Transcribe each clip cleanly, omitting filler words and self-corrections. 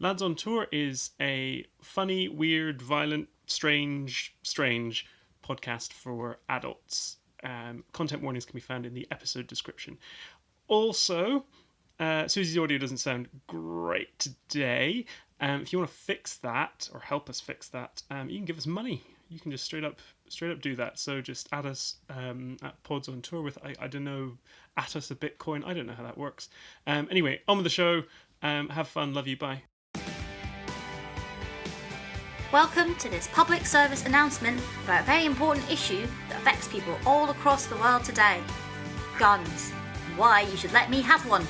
Lads on Tour is a funny, weird, violent, strange podcast for adults. Content warnings can be found in the episode description. Also, Susie's audio doesn't sound great today. If you want to fix that or help us fix that, you can give us money. You can just straight up do that. So just add us at Pods on Tour with I don't know, at us a Bitcoin. I don't know how that works. Anyway, on with the show. Have fun. Love you. Bye. Welcome to this public service announcement about a very important issue that affects people all across the world today. Guns. Why you should let me have one.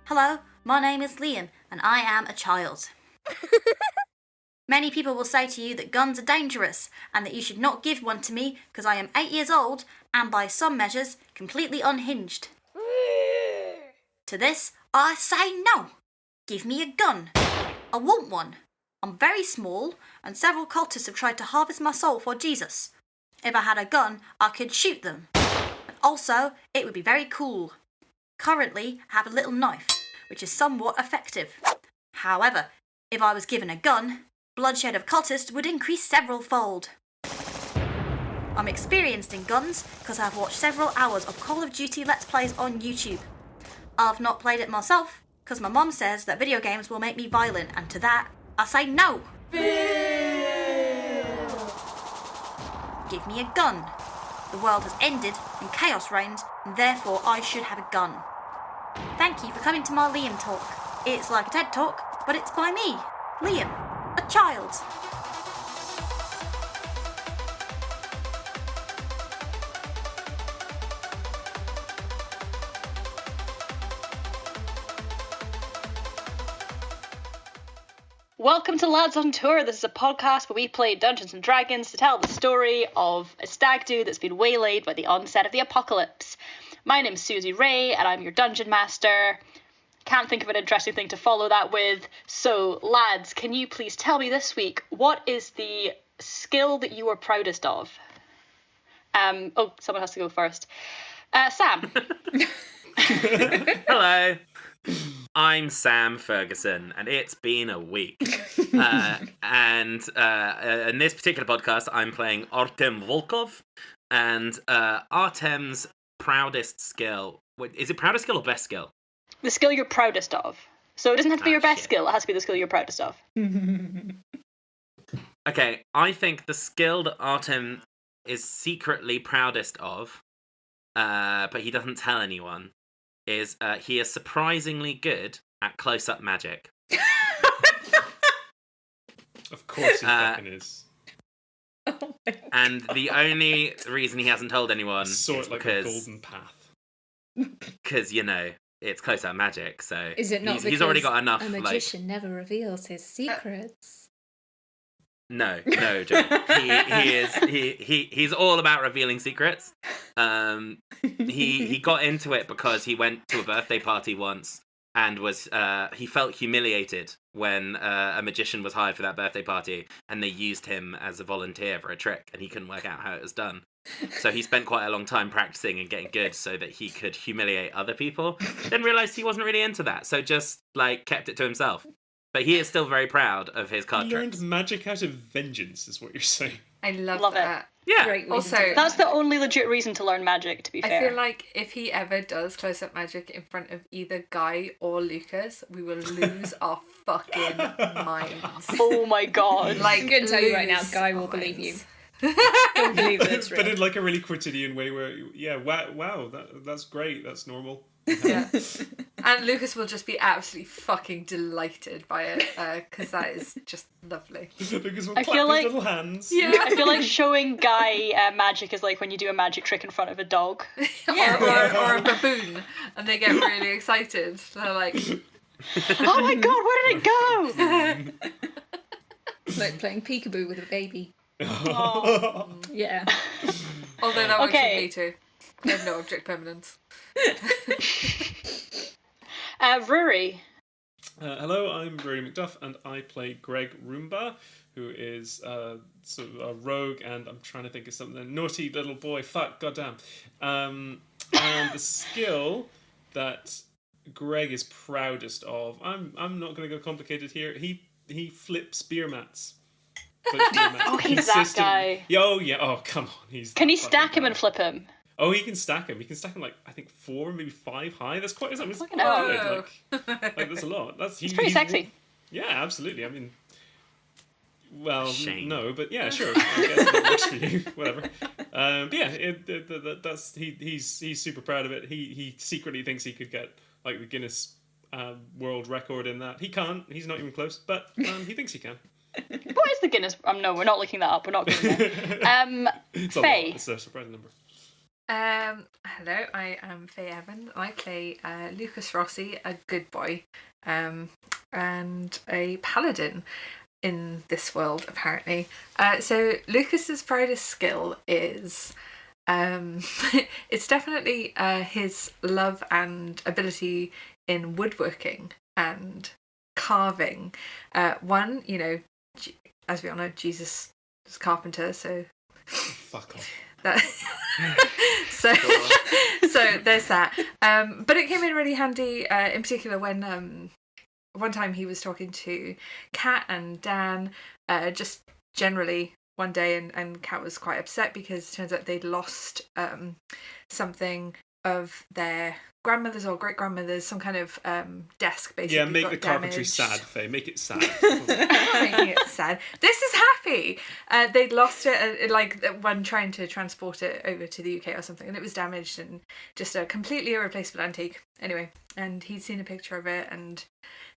Hello, my name is Liam and I am a child. Many people will say to you that guns are dangerous and that you should not give one to me because I am 8 years old and by some measures completely unhinged. To this, I say no. Give me a gun. I want one. I'm very small and several cultists have tried to harvest my soul for Jesus. If I had a gun, I could shoot them. And also, it would be very cool. Currently, I have a little knife, which is somewhat effective. However, if I was given a gun, bloodshed of cultists would increase several-fold. I'm experienced in guns because I've watched several hours of Call of Duty Let's Plays on YouTube. I've not played it myself because my mum says that video games will make me violent, and to that, I say no. Give me a gun. The world has ended and chaos reigns, and therefore I should have a gun. Thank you for coming to my Liam talk. It's like a TED talk, but it's by me, Liam, a child. Welcome to Lads on Tour. This is a podcast where we play Dungeons & Dragons to tell the story of a stag do that's been waylaid by the onset of the apocalypse. My name's Susie Rae, and I'm your dungeon master. Can't think of an interesting thing to follow that with. So, lads, can you please tell me this week, what is the skill that you are proudest of? Someone has to go first. Sam. Hello. I'm Sam Ferguson, and it's been a week. And in this particular podcast, I'm playing Artem Volkov, and Artem's proudest skill... Is it proudest skill or best skill? The skill you're proudest of. So it doesn't have to be your best skill, it has to be the skill you're proudest of. Okay, I think the skill that Artem is secretly proudest of, but he doesn't tell anyone, is he is surprisingly good at close-up magic. Of course he fucking is. Oh my God. And the only reason he hasn't told anyone Sort is like because... a golden path. Because, you know, it's close-up magic, so... Is it not he's already got enough, a magician never reveals his secrets? No, John. He's all about revealing secrets. He got into it because he went to a birthday party once and he felt humiliated when a magician was hired for that birthday party and they used him as a volunteer for a trick and he couldn't work out how it was done. So he spent quite a long time practicing and getting good so that he could humiliate other people. Then realised he wasn't really into that, so just kept it to himself. But he is still very proud of his card He learned tricks. magic out of vengeance, is what you're saying. I love it. that. Yeah. Great Also, That's the only legit reason to learn magic, to be fair. I feel like if he ever does close-up magic in front of either Guy or Lucas, we will lose our fucking minds. Oh my God. I'm going to tell you right now, lose Guy will our believe you. minds. Don't believe that it's real. But in like a really quotidian way where, yeah, wow, that's great, that's normal. Yeah. And Lucas will just be absolutely fucking delighted by it, because that is just lovely. Lucas will I clap feel his like- little hands. Yeah. I feel like showing Guy magic is like when you do a magic trick in front of a dog. or a baboon, and they get really excited. They're like, Oh my God, where did it go? It's like playing peekaboo with a baby. Oh. Yeah. although that works Okay. with me too. I have no object permanence. Rory. Hello, I'm Rory MacDuff, and I play Gregg Roomba, who is sort of a rogue, and I'm trying to think of something. Naughty little boy, fuck, goddamn. And the skill that Gregg is proudest of, I'm not going to go complicated here. He flips beer mats. Oh, he's that guy. Oh yeah. Oh come on. Can he stack him and flip him? Oh, he can stack him. He can stack him like I think 4, maybe 5 high. That's quite. That's quite hell. good. Like that's a lot. He's pretty sexy. Yeah, absolutely. I mean, well, Shame. no, but yeah, sure. I guess that works for you. Whatever. But yeah, that's he's super proud of it. He secretly thinks he could get like the Guinness World Record in that. He can't. He's not even close. But he thinks he can. What is the Guinness? No, we're not looking that up. We're not going there. It's Faye. It's a surprising number. Hello, I am Fay Evans. I play Lucas Rossi, a good boy, and a paladin in this world, apparently. So Lucas's proudest skill is it's definitely his love and ability in woodworking and carving. One, as we all know, Jesus is a carpenter, so Fuck off. so there's that. But it came in really handy, in particular when one time he was talking to Kat and Dan, just generally one day, and Kat was quite upset because it turns out they'd lost something of their grandmother's or great grandmother's, some kind of desk basically. Yeah, make got the carpentry damaged. sad, Faye. Make it sad. I'm not making it sad. This is happy. They'd lost it, when trying to transport it over to the UK or something, and it was damaged and just a completely irreplaceable antique. Anyway, and he'd seen a picture of it and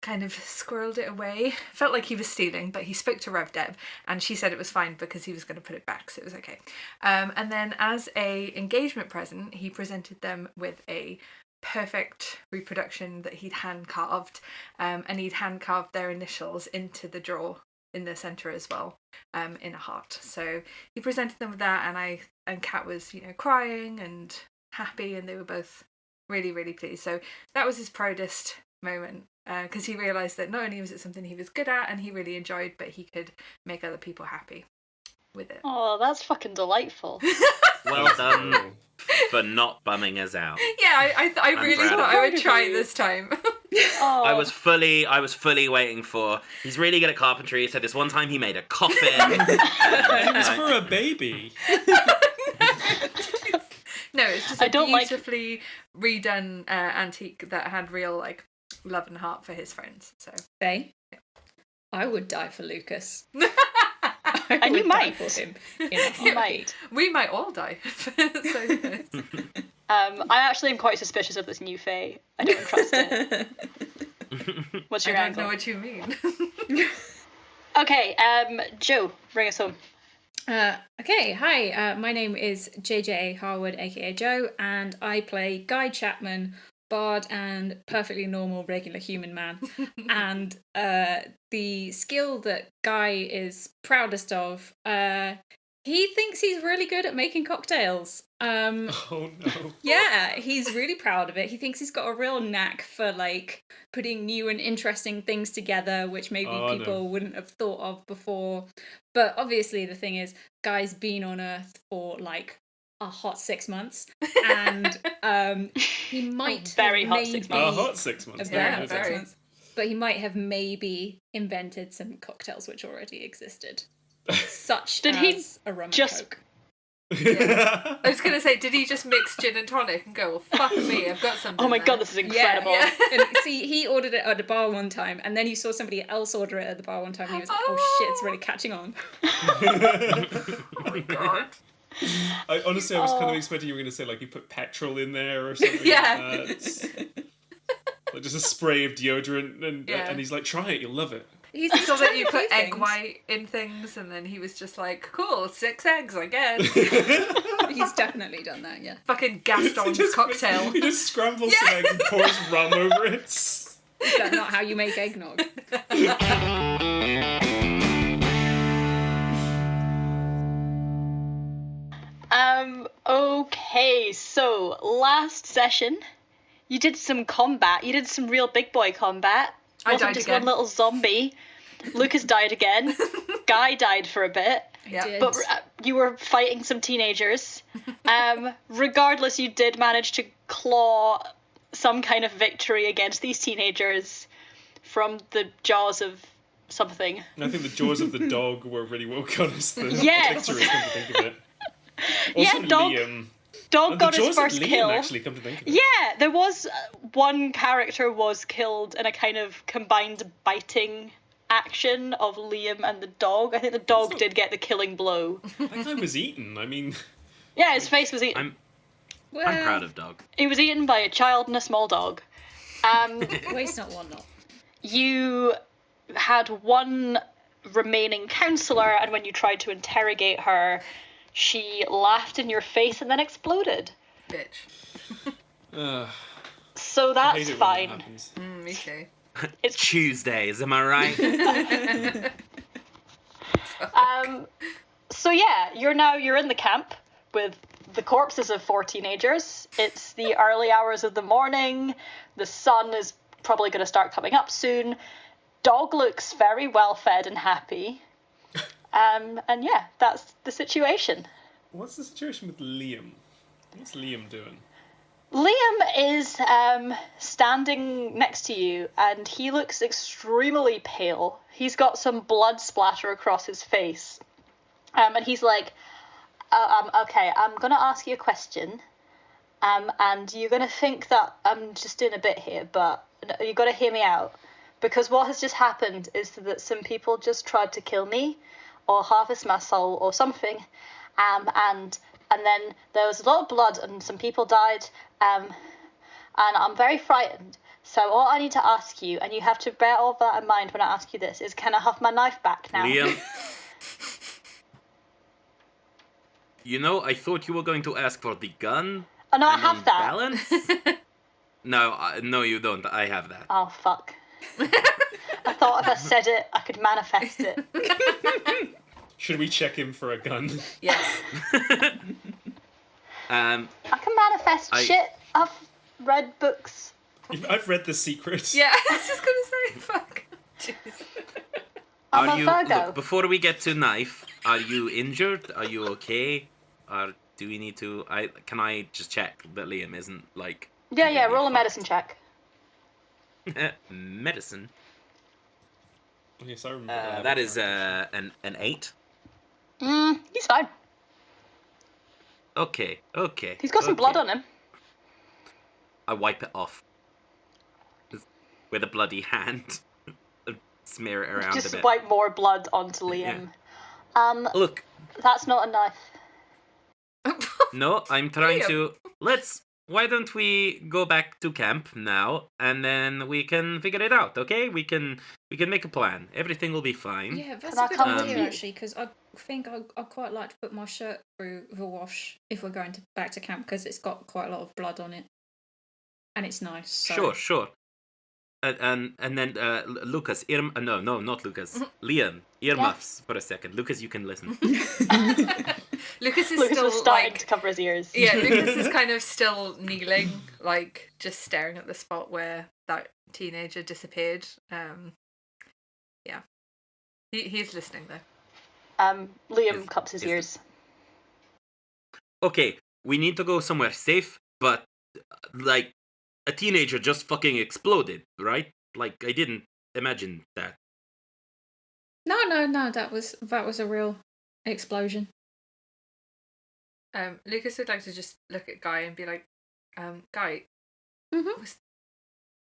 kind of squirreled it away. Felt like he was stealing, but he spoke to Rev Deb, and she said it was fine because he was going to put it back, so it was okay. And then as a engagement present, he presented them with a perfect reproduction that he'd hand carved, and he'd hand carved their initials into the drawer in the centre as well, in a heart. So he presented them with that, and Kat was crying and happy, and they were both really, really pleased. So that was his proudest moment, because he realised that not only was it something he was good at and he really enjoyed, but he could make other people happy with it. Oh, that's fucking delightful. Well done for not bumming us out. Yeah, I really proud thought of I would try this time. Oh. I was fully waiting for. He's really good at carpentry. So this one time he made a coffin. It's for a baby. No, it's just a beautifully redone antique that had real love and heart for his friends. So Faye, I would die for Lucas. And you might. For him in a You might. We might all die. I actually am quite suspicious of this new Faye. I don't trust it. What's your I angle? don't know what you mean. Okay, Joe, bring us home. Okay, hi, my name is JJA Harwood, aka Joe, and I play Guy Chapman, bard and perfectly normal regular human man. And the skill that Guy is proudest of, he thinks he's really good at making cocktails. Oh no. Yeah, he's really proud of it. He thinks he's got a real knack for putting new and interesting things together, which maybe people wouldn't have thought of before. But obviously the thing is, Guy's been on Earth for a hot 6 months, and he might very have hot maybe, 6 months. A hot 6 months. Yeah, Very. 6 months. But he might have maybe invented some cocktails which already existed, such Did he as a rum and just- coke. Yeah. I was going to say, did he just mix gin and tonic and go, well, fuck me, I've got something Oh my there. god, this is incredible. Yeah. And see, he ordered it at the bar one time, and then you saw somebody else order it at the bar one time, and he was like, oh shit, it's really catching on. Oh my god. I was kind of expecting you were going to say you put petrol in there or something. Yeah. Like that. Just a spray of deodorant, and he's like, try it, you'll love it. He's I saw that you trying put to do egg things. white in things, and then he was just like, cool, 6 eggs, I guess. He's definitely done that, yeah. Fucking Gaston's cocktail. He just scrambles some eggs and pours rum over it. Is that not how you make eggnog? Okay, so last session, you did some combat. You did some real big boy combat. I Wasn't died just again. one little zombie. Lucas died again. Guy died for a bit. Yeah. did. But you were fighting some teenagers. Regardless, you did manage to claw some kind of victory against these teenagers from the jaws of something. And I think the jaws of the dog were really well got us the Yes. victory, come to think of it. Yeah, Also, dog- Liam. Dog got the his jaws of first Liam, kill. actually, come to think of it. Yeah, there was one character was killed in a kind of combined biting action of Liam and the dog. I think the dog did get the killing blow. That guy was eaten. I mean, Yeah, his face was eaten. I'm proud of Dog. He was eaten by a child and a small dog. Waste not, want not. You had one remaining counsellor, and when you tried to interrogate her, she laughed in your face and then exploded. Bitch. So I that's hate it when that fine. happens. Me too. It's Tuesdays, am I right? So yeah, you're in the camp with the corpses of 4 teenagers. It's the early hours of the morning. The sun is probably going to start coming up soon. Dog looks very well fed and happy. And yeah, that's the situation. What's the situation with Liam? What's Liam doing? Liam is standing next to you, and he looks extremely pale. He's got some blood splatter across his face. And he's like, okay, I'm going to ask you a question, and you're going to think that I'm just doing a bit here, but you've got to hear me out. Because what has just happened is that some people just tried to kill me, or harvest my soul, or something, and then there was a lot of blood, and some people died, and I'm very frightened. So all I need to ask you, and you have to bear all that in mind when I ask you this, is can I have my knife back now? Liam. You know, I thought you were going to ask for the gun. Oh, no, I and have on that. Balance? No, you don't. I have that. Oh, fuck. I thought if I said it, I could manifest it. Should we check him for a gun? Yes. I can manifest shit. I've read books. I've read The Secret. Yeah, I was just gonna say, fuck. Jeez. I'm Are a you Virgo. look, before we get to knife, are you injured? Are you okay? Or do we need to can I just check that Liam isn't like Yeah, roll a fucked? medicine check. Medicine. Yes, I remember. That is an 8. He's fine. Okay. He's got some blood on him. I wipe it off with a bloody hand. Smear it around a Just bit. wipe more blood onto Liam. Look, That's not a knife. no, I'm trying Liam. to. Why don't we go back to camp now, and then we can figure it out, okay? We can make a plan. Everything will be fine. Yeah, that's Can I a good come with idea you? actually, because I think I'd quite like to put my shirt through the wash if we're going back to camp, because it's got quite a lot of blood on it, and it's nice. So. Sure. And then Lucas, no, not Lucas. Liam, earmuffs for a second. Lucas, you can listen. Lucas is Lucas still was starting like, to cover his ears. yeah, Lucas is kind of still kneeling, like just staring at the spot where that teenager disappeared. Yeah, he's listening though. Liam cups his ears. Okay, we need to go somewhere safe, but like a teenager just fucking exploded, right? Like I didn't imagine that. No, that was a real explosion. Lucas would like to just look at Guy and be like, Guy, Mm-hmm.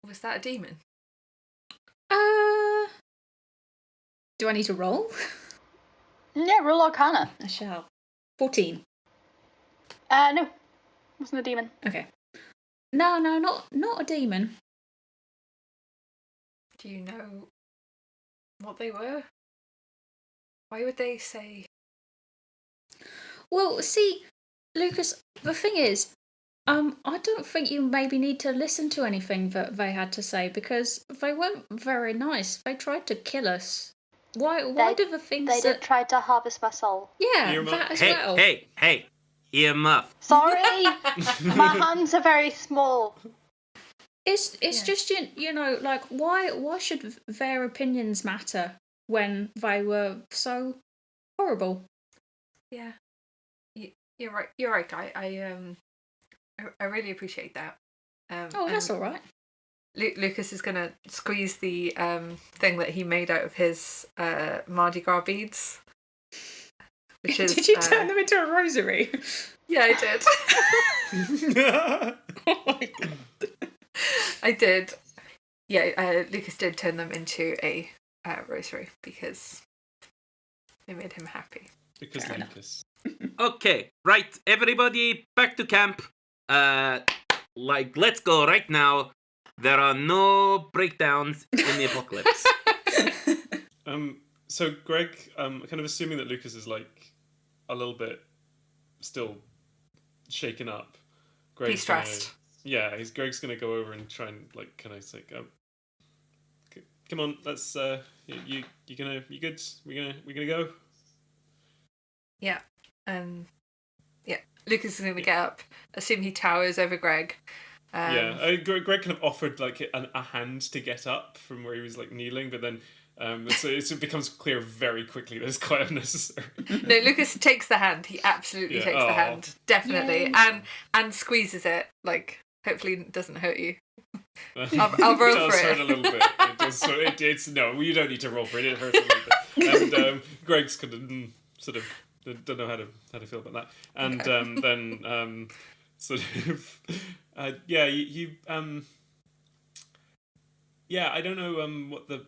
was that a demon? Do I need to roll? Yeah, roll Arcana. I shall. 14. No, wasn't a demon. Okay. No, not a demon. Do you know what they were? Why would they say? Well, see, Lucas, the thing is, I don't think you maybe need to listen to anything that they had to say, because they weren't very nice. They tried to kill us. Why do the things They did try to harvest my soul. Yeah, Earmuff. that as Hey, well. hey, earmuff. Sorry, my hands are very small. It's just you know, like why should their opinions matter when they were so horrible? Yeah, you're right. You're right, Guy. I really appreciate that. That's all right. Lucas is going to squeeze the thing that he made out of his Mardi Gras beads. Which is, Did you turn them into a rosary? Yeah, I did. Oh my God. I did. Yeah, Lucas did turn them into a rosary because they made him happy. Because Fair Lucas. Okay, right, everybody, back to camp. Let's go right now. There are no breakdowns in the apocalypse. So Gregg, kind of assuming that Lucas is like a little bit still shaken up. He's stressed. Gregg's gonna go over and try and like kind of say, come on, let's you good? We're gonna go. Yeah. Lucas is gonna get up. Assume he towers over Gregg. Gregg kind of offered like a hand to get up from where he was like kneeling, but then so it becomes clear very quickly that it's quite unnecessary. No, Lucas takes the hand. He absolutely takes the hand, definitely, and squeezes it. Like, hopefully, it doesn't hurt you. I'll roll for it. It does hurt a little bit. It does. So it's no. You don't need to roll for it. It hurts a little bit. And Gregg's kind of sort of don't know how to feel about that. And then sort of I don't know what the.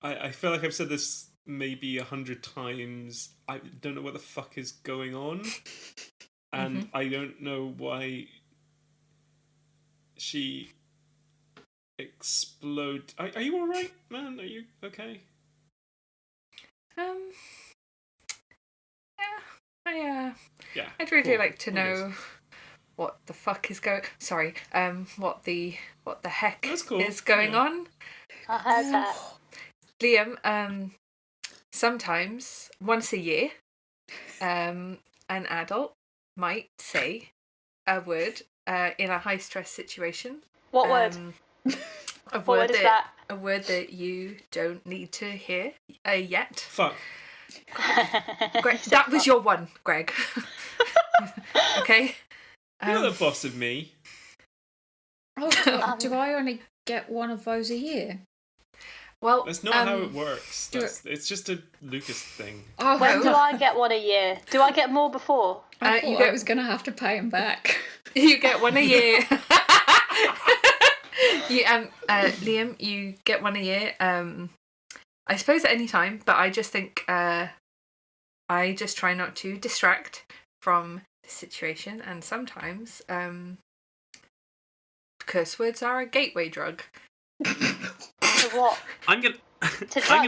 I feel like I've said this maybe 100 times. I don't know what the fuck is going on, and I don't know why she explode. Are you all right, man? Are you okay? Yeah. I'd really like to know what the fuck is going. Sorry. What the heck is going on? I heard that. Liam, sometimes, once a year, an adult might say a word in a high-stress situation. What word? What word is that? A word that you don't need to hear yet. Fuck. Gregg, that was your one, Gregg. Okay? You're the boss of me. Oh, do I only get one of those a year? Well, that's not how it works. It's just a Lucas thing. Oh, when do I get one a year? Do I get more before? I was going to have to pay him back. You get one a year. Liam, you get one a year. I suppose at any time, but I just think I just try not to distract from the situation, and sometimes curse words are a gateway drug. To what? I'm gonna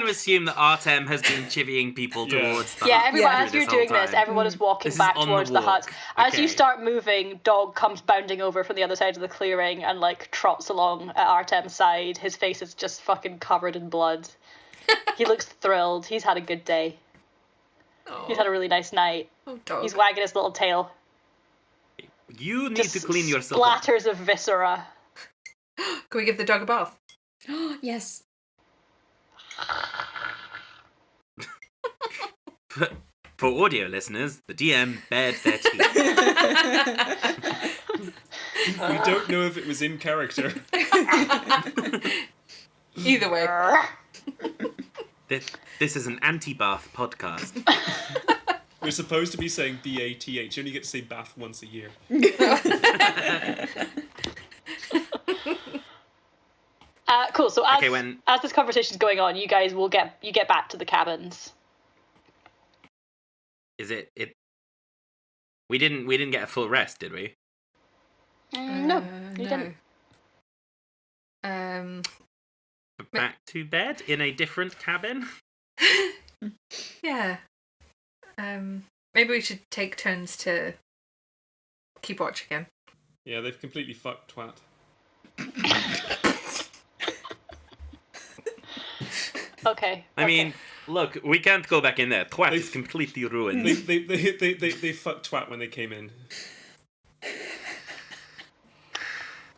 assume that Artem has been chivying people towards the hut. Yeah, everyone, as you're doing this, everyone is walking back towards the hut. As you start moving, Dog comes bounding over from the other side of the clearing and like trots along at Artem's side. His face is just fucking covered in blood. He looks thrilled. He's had a good day. Aww. He's had a really nice night. Oh, Dog. He's wagging his little tail. You need to clean yourself up. Splatters of viscera. Can we give the dog a bath? Yes. For audio listeners, the DM bared their teeth. We don't know if it was in character. Either way. This is an anti-bath podcast. We're supposed to be saying BATH. You only get to say bath once a year. Cool. So as this conversation's going on, you guys will get back to the cabins. Is it? We didn't get a full rest, did we? No, you didn't. Back to bed in a different cabin. Yeah. Maybe we should take turns to keep watch again. Yeah, they've completely fucked Twat. Okay. I mean, look, we can't go back in there. Twat is completely ruined. They fucked Twat when they came in.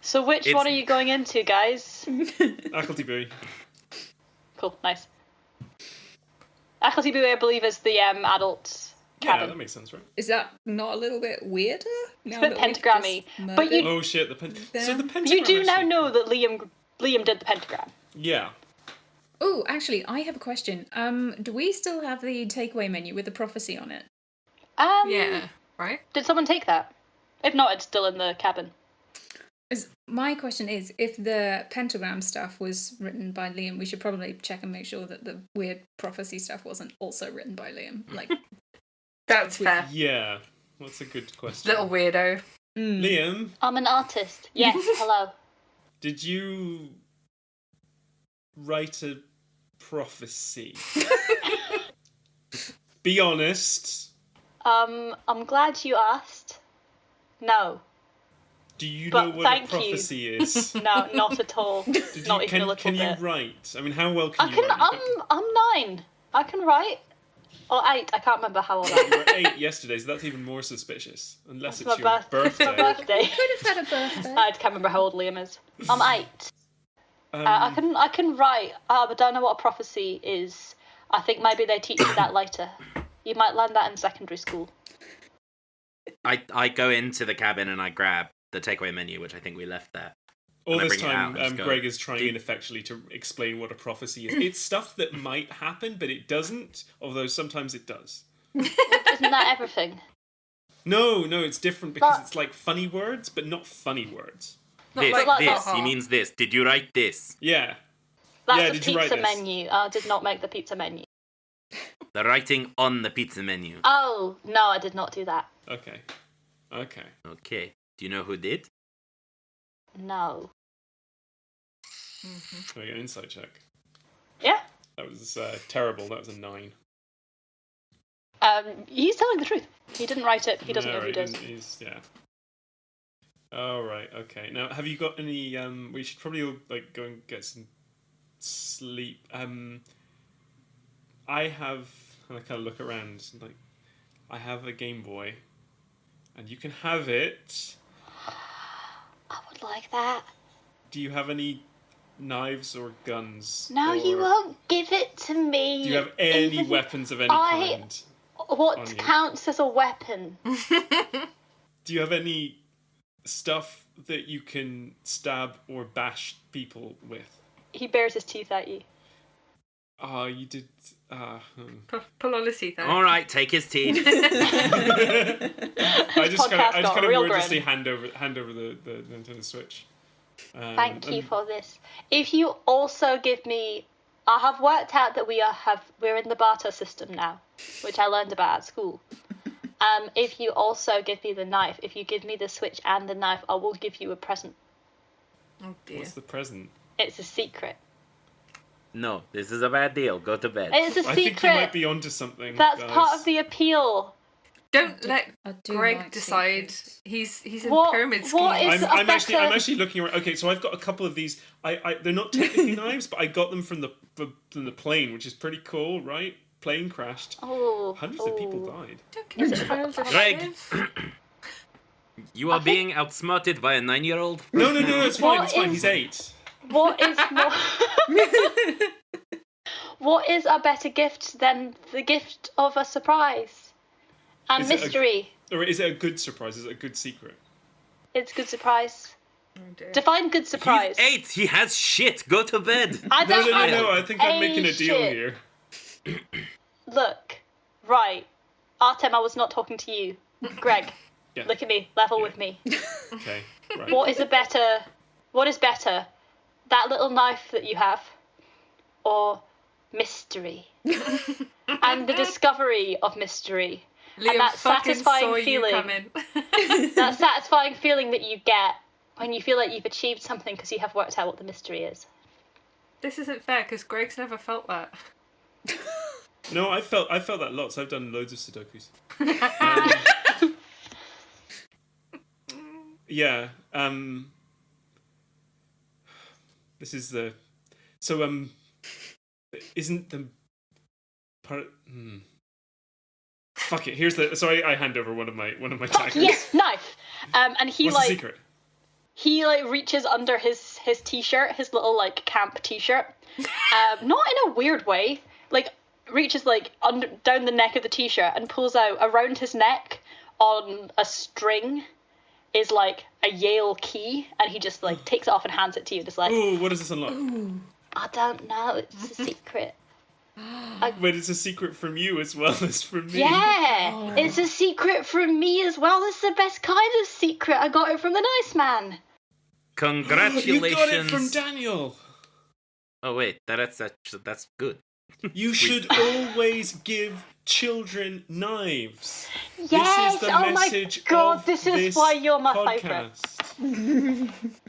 So which one are you going into, guys? Acklety-Bury. Cool, nice. Acklety-Bury, I believe, is the adult Yeah, cabin. that makes sense, right? Is that not a little bit weirder? It's a bit pentagrammy. But you, Oh shit, so the pentagram you do now actually- know that Liam did the pentagram. Yeah. Oh, actually, I have a question. Do we still have the takeaway menu with the prophecy on it? Yeah, right? Did someone take that? If not, it's still in the cabin. My question is, if the pentagram stuff was written by Liam, we should probably check and make sure that the weird prophecy stuff wasn't also written by Liam. Like, That's fair. Yeah. That's a good question. Little weirdo. Liam, I'm an artist. Yes, hello. did you write a prophecy? Be honest. I'm glad you asked. No. Do you But know what a thank you. prophecy is? No, not at all. Not even a little can bit. you write? I mean, how well I can you can. write? I'm 9. I can write. Or 8. I can't remember how old I am. You were 8 yesterday, so that's even more suspicious. Unless It's it's my your birthday. It's my birthday. could have had a birthday. I can't remember how old Liam is. I'm 8. I can write. I don't know what a prophecy is. I think maybe they teach you that later. You might learn that in secondary school. I go into the cabin and I grab the takeaway menu, which I think we left there. All And I this bring it out time, and just go, Gregg is trying "Did-" ineffectually to explain what a prophecy is. It's stuff that might happen, but it doesn't, although sometimes it does. Isn't that everything? No, it's different because But- it's like funny words, but not funny words. This, like- this. like- He means this. Did you write this? Yeah. That's Yeah, the did you write pizza this? menu. I did not make the pizza menu. The writing on the pizza menu. Oh, no, I did not do that. Okay. Okay. Do you know who did? No. Can I get an insight check? Yeah. That was terrible. That was a 9. He's telling the truth. He didn't write it. He doesn't know who right, did. Yeah. All right. Okay. Now, have you got any? We should probably all, like go and get some sleep. I have, and I kind of look around, like, I have a Game Boy, and you can have it. I would like that. Do you have any knives or guns? No, or you won't give it to me. Do you have any Even weapons of any I- kind? What on you? counts as a weapon? Do you have any stuff that you can stab or bash people with? He bares his teeth at you. You did. Pull all his teeth out. All right, take his teeth. I just podcast kind got of real wordlessly grim. hand over the Nintendo Switch. Thank you for this. If you also give me, I have worked out that we're in the barter system now, which I learned about at school. If you also give me the knife, if you give me the Switch and the knife, I will give you a present. Oh dear. What's the present? It's a secret. No, this is a bad deal. Go to bed. It's a I think you might secret. be onto something. That's guys. part of the appeal. Don't let I do Gregg like decide. secrets. He's in What- pyramid what scheme. is- I'm a actually looking around. Okay, so I've got a couple of these. They're not technically knives, but I got them from the plane, which is pretty cool, right? Plane crashed. Oh, Hundreds of people died. Don't give Is a it child a Greg. shiv. You are being outsmarted by a 9-year-old? No, it's fine. What It's fine. is- He's 8. what is more? What is a better gift than the gift of a surprise and Is it a- mystery? Or is it a good surprise? Is it a good secret? It's good surprise. Oh dear. Define good surprise. He's 8. He has shit. Go to bed. I No, don't have no. I think I'm making a deal shit. here. Look, right, Artem, I was not talking to you. Gregg, Yeah. look at me, level Yeah. with me. Okay. Right. What is better, that little knife that you have, or mystery? And the discovery of mystery. Liam that fucking satisfying saw feeling. you coming. That satisfying feeling that you get when you feel like you've achieved something because you have worked out what the mystery is. This isn't fair because Greg's never felt that. No, I felt that lots. I've done loads of Sudokus. Yeah. This is the. So isn't the part? Fuck it. Here's the. So I hand over one of my daggers. Yes, knife. And he What's the secret? He reaches under his t-shirt, his little camp t-shirt. Not in a weird way. reaches like down the neck of the t-shirt and pulls out around his neck on a string is like a Yale key, and he just like takes it off and hands it to you. Just like, Ooh, what does this unlock? I don't know, it's a secret. But it's a secret from you as well as from me. Yeah, it's a secret from me as well. It's the best kind of secret. I got it from the nice man. Congratulations. You got it from Daniel. Oh wait, that's good. You should always give children knives. Yes, This is the oh my message god, of this is this why you're my favourite. podcast.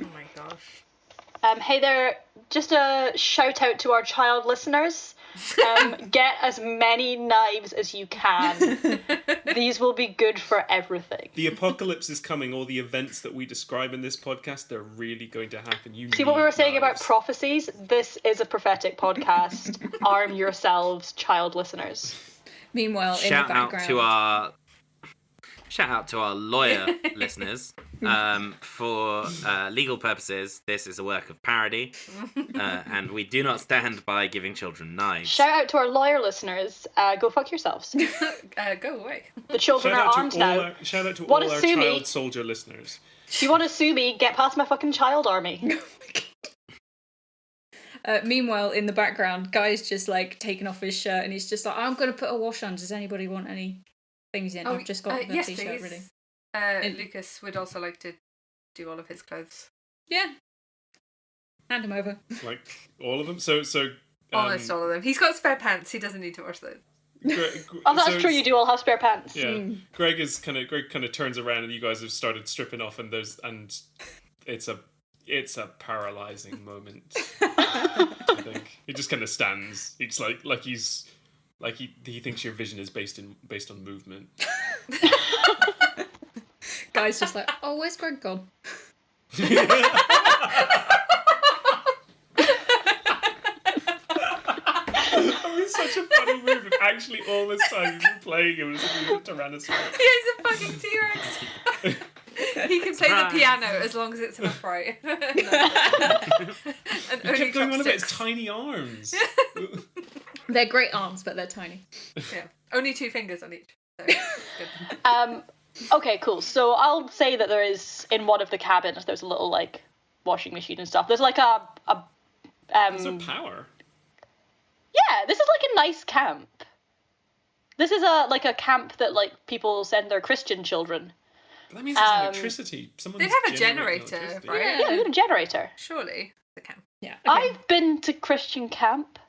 Oh my gosh. Hey there, just a shout out to our child listeners. Get as many knives as you can. These will be good for everything. The apocalypse is coming. All the events that we describe in this podcast, they're really going to happen. You See what we were saying about knives. prophecies? This is a prophetic podcast. Arm yourselves, child listeners. Meanwhile, in the background... Shout out to our lawyer listeners. For legal purposes, this is a work of parody, and we do not stand by giving children knives. Shout out to our lawyer listeners. Go fuck yourselves. Go away. The children are armed now. Shout out to Wanna all our sue me? child soldier listeners. If you want to sue me, get past my fucking child army. Meanwhile, in the background, Guy's just like taking off his shirt, and he's just like, "I'm going to put a wash on. Does anybody want any things in? I've just got the yes, t-shirt please. ready." Lucas would also like to do all of his clothes. Yeah. Hand him over. Like all of them. So Almost all of them. He's got spare pants. He doesn't need to wash those. Oh, that's true. You do all have spare pants. Yeah. Gregg kind of turns around, and you guys have started stripping off, and it's a paralyzing moment. I think he just kind of stands. It's like he thinks your vision is based on movement. Guy's just like, "Oh, where's Gregg gone?" That was such a funny move. And actually, all this time you've been playing him as a Tyrannosaurus. He's a fucking T-Rex. He can play the piano as long as it's an upright. And You only kept going on about his chopsticks. tiny arms. They're great arms, but they're tiny. Yeah, only 2 fingers on each. So, good. Okay, cool. So I'll say that there is, in one of the cabins, there's a little like washing machine and stuff. There's like There's a power. Yeah, this is like a nice camp. This is a camp that like people send their Christian children. That means there's electricity. Someone's They'd have a generating generator, electricity. right? Yeah, we have a generator. Surely they can. Yeah. Okay. I've been to Christian camp.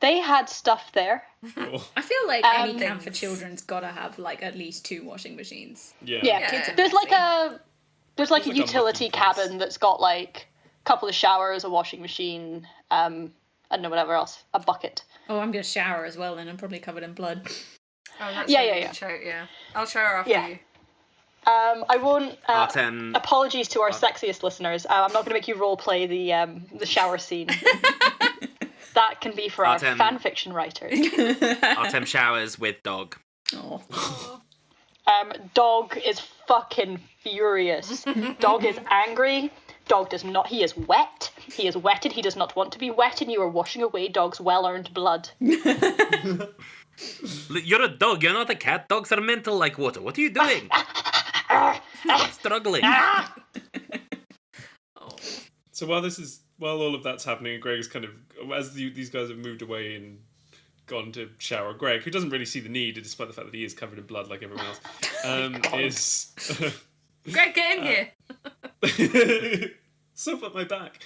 They had stuff there. Cool. I feel like any camp for things. children's gotta have like at least 2 washing machines. Yeah. Yeah, Kids are there's like messy. a It's a like a utility mucky place. cabin that's got like a couple of showers, a washing machine, I don't know whatever else, a bucket. Oh, I'm gonna shower as well, and I'm probably covered in blood. Oh, that's Yeah, a yeah, good yeah. shout, yeah. I'll shower after Yeah. you. I won't. Artem, Apologies to our sexiest listeners. I'm not going to make you role play the shower scene. That can be for Artem. our fan fiction writers. Artem showers with dog. Oh. Dog is fucking furious. Dog is angry. Dog does not. He is wet. He is wetted. He does not want to be wet, and you are washing away dog's well-earned blood. You're a dog, you're not a cat. Dogs are mental like water. What are you doing? Stop struggling. So while all of that's happening, Greg's kind of, as these guys have moved away and gone to shower, Gregg, who doesn't really see the need, despite the fact that he is covered in blood like everyone else, is... Gregg, get in here! Soap up my back.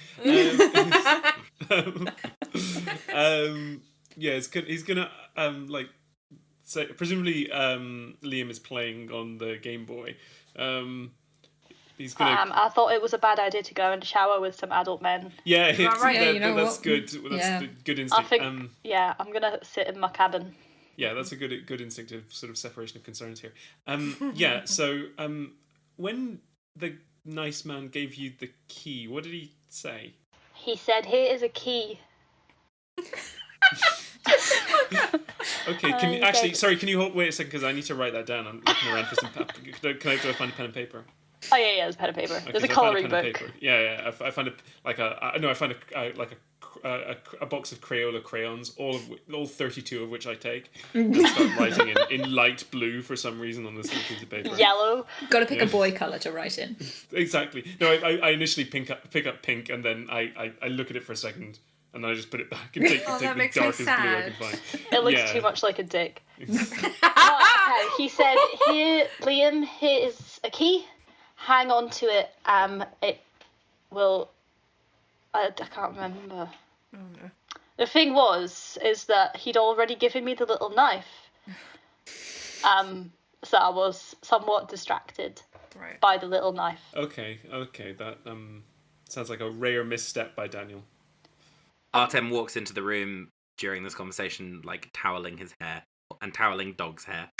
Yeah, he's gonna say, presumably Liam is playing on the Game Boy. He's gonna. I thought it was a bad idea to go and shower with some adult men. Yeah, right. Yeah, you know that's what? good. That's Yeah. the good I instinct. think, yeah, I'm gonna sit in my cabin. Yeah, that's a good instinct of sort of separation of concerns here. Yeah, so when the nice man gave you the key, what did he say? He said, "Here is a key." Okay, can you he actually? said- Sorry, can you wait a second because I need to write that down. I'm looking around for some. Do I find a pen and paper? Oh yeah, there's a pen and paper. Okay, there's a so I found colouring pen and book. paper. Yeah. I find a like a a box of Crayola crayons, all 32 of which I take, and start writing in light blue for some reason on this little piece of paper. Yellow. Got to pick a boy colour to write in. Exactly. No, I initially pick up pink, and then I look at it for a second, and then I just put it back and take the makes me darkest blue I sad. can find. It looks too much like a dick. Okay, he said, "Here, Liam, here is a key. Hang on to it. It will." I can't remember. Oh, no. The thing is that he'd already given me the little knife. So I was somewhat distracted by the little knife. Okay, that sounds like a rare misstep by Daniel. Artem walks into the room during this conversation, like toweling his hair and toweling Dog's hair.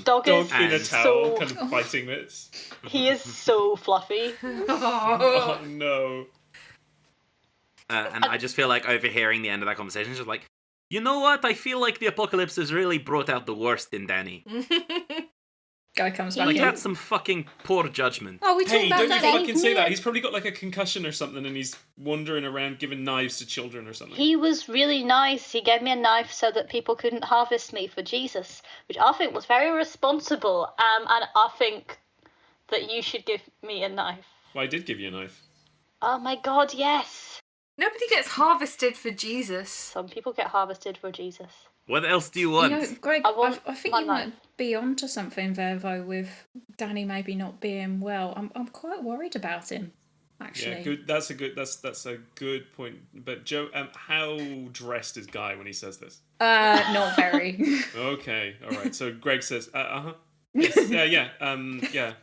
Dog is in a towel, so... kind of fighting this. He is so fluffy. Oh no. And I just feel like overhearing the end of that conversation is just like, you know what? I feel like the apocalypse has really brought out the worst in Danny. Guy comes back Like, in. that's some fucking poor judgment. Oh, we talked Hey, about don't you that. fucking say that. He's probably got like a concussion or something, and he's wandering around giving knives to children or something. He was really nice. He gave me a knife so that people couldn't harvest me for Jesus, which I think was very responsible. And I think that you should give me a knife. Well, I did give you a knife. Oh my God, yes. Nobody gets harvested for Jesus. Some people get harvested for Jesus. What else do you want? You know, Greg, I want I think my you might knife. be onto something there, though, with Danny maybe not being well. I'm quite worried about him, actually. Yeah, good. That's a good point. But Joe, how dressed is Guy when he says this? Not very. Okay, all right. So Greg says, yes, yeah.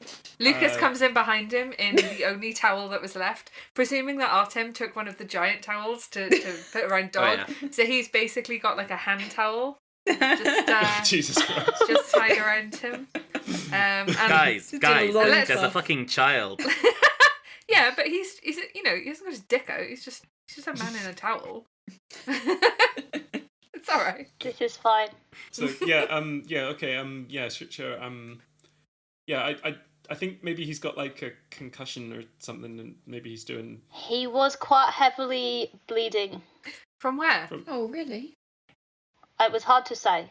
Lucas comes in behind him in the only towel that was left, presuming that Artem took one of the giant towels to put around Dog. Oh, yeah. So he's basically got like a hand towel just Jesus Christ. just tied around him. And Guys, Just a there's lollipop. a fucking child. yeah, but he's he hasn't got his dick out. He's just a man in a towel. It's all right. This is fine. So sure. I think maybe he's got like a concussion or something, and maybe he's doing. He was quite heavily bleeding. From where? Oh, really? It was hard to say.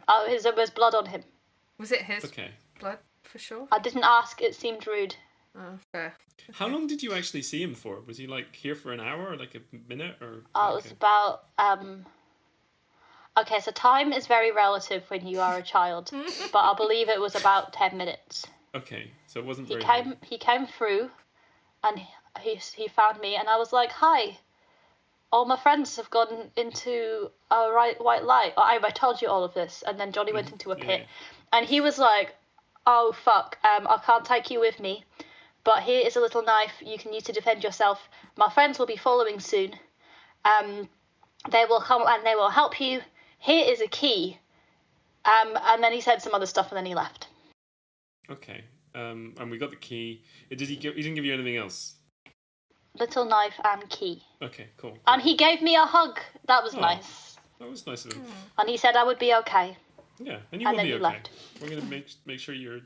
Oh. There was blood on him. Was it his Okay. blood for sure? I didn't ask. It seemed rude. Oh, fair. How long did you actually see him for? Was he like here for an hour, or like a minute, or? It was about Okay, so time is very relative when you are a child, but I believe it was about 10 minutes. Okay, so it wasn't He very. long. came. He came through, and he found me, and I was like, "Hi, all my friends have gone into a white light." I told you all of this, and then Johnny went into a pit, Yeah. and he was like, "Oh fuck, I can't take you with me, but here is a little knife you can use to defend yourself. My friends will be following soon. They will come and they will help you. Here is a key." And then he said some other stuff, and then he left. Okay. And we got the key. He didn't give you anything else. Little knife and key. Okay, cool. And he gave me a hug. That was Oh. nice. That was nice of him. And he said I would be okay. Yeah, and you And will then be he okay. left. We're gonna make sure you're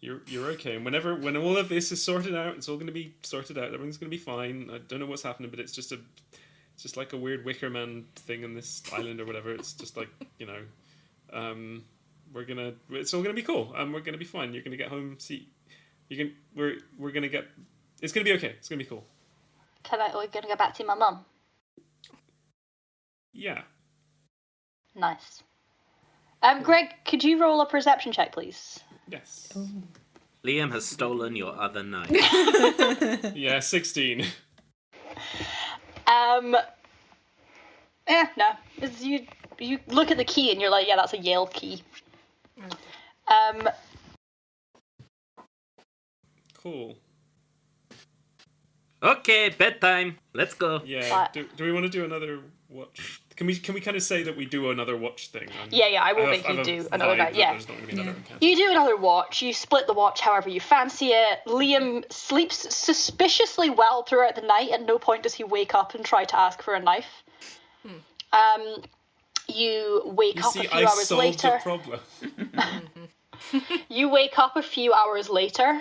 okay. And when all of this is sorted out, it's all gonna be sorted out. Everything's gonna be fine. I don't know what's happening, but it's just like a weird Wicker Man thing on this island or whatever. It's just like, it's all gonna be cool. We're gonna be fine. You're gonna get home. We're gonna get. It's gonna be okay. It's gonna be cool. We're going to go back to my mum. Yeah. Nice. Greg, could you roll a perception check, please? Yes. Liam has stolen your other knife. Yeah, 16. No. It's you look at the key and you're like, yeah, that's a Yale key. Cool. Okay, bedtime. Let's go. Yeah. Do we want to do another watch? Can we kind of say that we do another watch thing? Yeah, I will have- make you have a do another vibe night. that Yeah. There's not going to be another encounter. You do another watch, you split the watch however you fancy it. Liam sleeps suspiciously well throughout the night. At no point does he wake up and try to ask for a knife. You wake up a few hours solved later. the problem. You wake up a few hours later.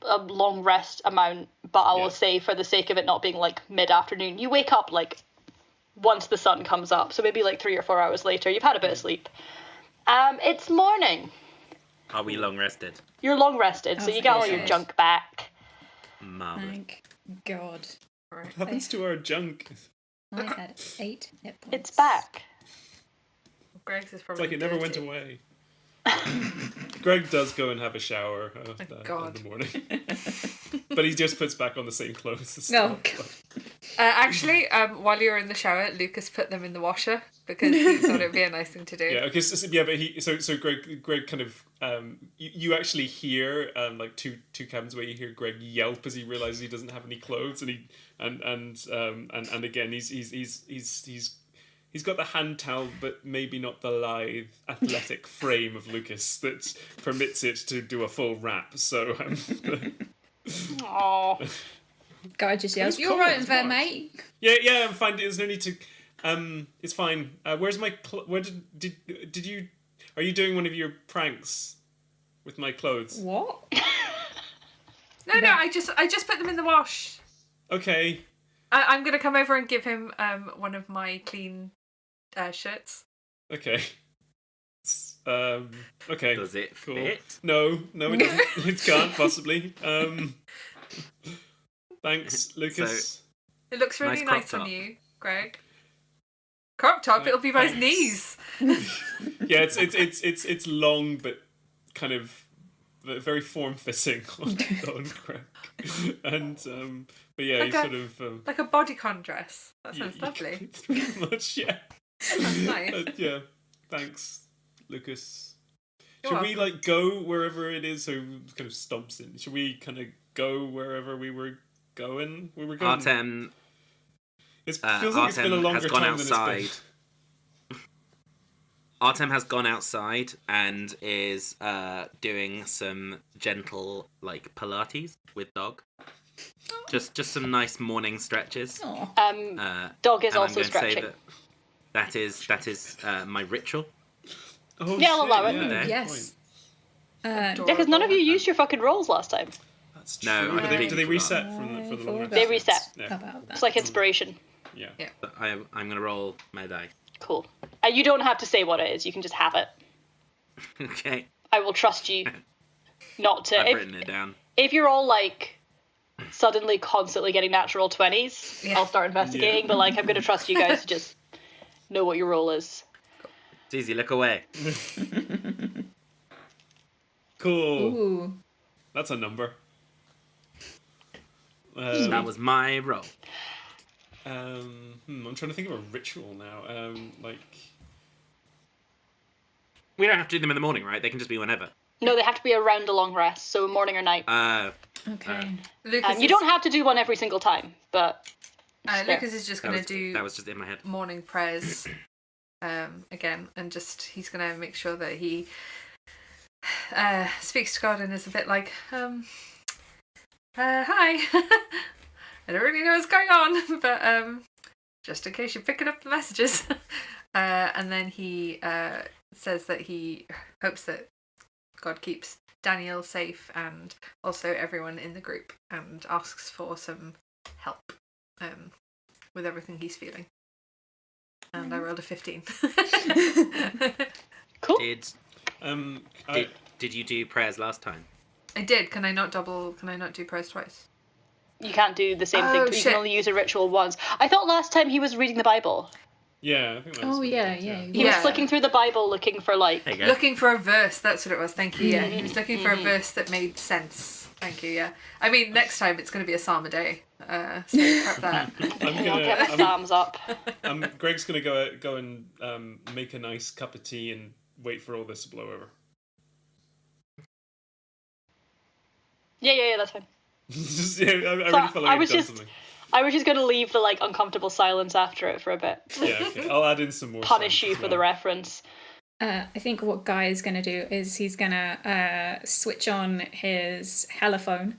a long rest amount, but I will Yeah. say, for the sake of it not being like mid-afternoon, you wake up like once the sun comes up, so maybe like 3 or 4 hours later, you've had a bit of sleep. It's morning. Are we long rested? You're long rested, so you get all your Okay. junk back. Marvelous. Thank God. Right. What happens to our junk? I had 8 hit points. It's back. Greg's is It's probably like it never went dirty. away. Greg does go and have a shower God. in the morning. But he just puts back on the same clothes. as Oh, stuff. Actually, while you were in the shower, Lucas put them in the washer because he thought it'd be a nice thing to do. Yeah, okay, but Greg kind of you actually hear like two cabins away, you hear Greg yelp as he realizes he doesn't have any clothes, and again he's got the hand towel, but maybe not the lithe athletic frame of Lucas that permits it to do a full wrap. So Oh, Guy just yells, It's "You're cold, right it's there, March." mate." yeah, I'm fine. There's no need to. It's fine. Where's my? Where did you? Are you doing one of your pranks with my clothes? What? No, I just put them in the wash. Okay. I'm gonna come over and give him one of my clean shirts. Okay. Okay. Does it Cool. fit? No, it doesn't. It can't possibly. Thanks, Lucas. It looks really Nice crop nice on top. you, Greg. Crop top, it'll be by his Thanks. knees. Yeah, it's long but kind of very form fitting on Greg. And but yeah, Like he's a- sort of Like a bodycon dress. That yeah, sounds lovely. Pretty much, yeah. That's nice. Yeah. Thanks, Lucas. You're Should we like go wherever it is? So it kind of stomps in. Should we kind of go wherever we were going? We were going. Artem, It feels like it's been a Artem longer has gone time outside. than it's been. Artem has gone outside and is doing some gentle like Pilates with dog. Just some nice morning stretches. Oh, dog is and also I'm going stretching. to say that is my ritual. Oh, Yeah, I'll shit, allow it. yeah, good yes. point. Yeah, because none of you used your fucking rolls last time. That's true. No, I do they completely reset forgot. from the They long They rest? reset. Yeah. How about that? It's like inspiration. Yeah. I'm going to roll my die. Cool. You don't have to say what it is. You can just have it. Okay, I will trust you not to. I've written it down. If you're all like suddenly constantly getting natural 20s, Yeah. I'll start investigating. Yeah. But like, I'm going to trust you guys to just know what your role is. It's easy, look away. Cool. Ooh. That's a number. That was my roll. I'm trying to think of a ritual now. Like, We don't have to do them in the morning, right? They can just be whenever. No, they have to be around a long rest, so morning or night. Okay. Lucas, You don't have to do one every single time, but Lucas is just That gonna was, do that was just in my head. morning prayers again, and just he's gonna make sure that he speaks to God and is a bit like hi. I don't really know what's going on, but just in case you're picking up the messages. And then he says that he hopes that God keeps Daniel safe and also everyone in the group, and asks for some help with everything he's feeling. And I rolled a 15. cool. Did you do prayers last time? I did. Can I not do prayers twice? You can't do the same Oh, thing. You shit. can only use a ritual once. I thought last time he was reading the Bible. yeah, I think that was Oh, what it yeah, did, yeah. He was Yeah. flicking through the Bible looking for like. There you go. Looking for a verse. That's what it was. Thank you. Yeah, he was looking for a verse that made sense. Thank you. Yeah. I mean, next time it's going to be a psalm a day. So prep that. I'll get my Psalms up. Greg's gonna go and make a nice cup of tea and wait for all this to blow over. Yeah, that's fine. Yeah, I really felt like I I'd was done just- something. I was just going to leave the like uncomfortable silence after it for a bit. Yeah, okay. I'll add in some more. Punish sounds you as for the well. reference. I think what Guy is going to do is he's going to switch on his heliphone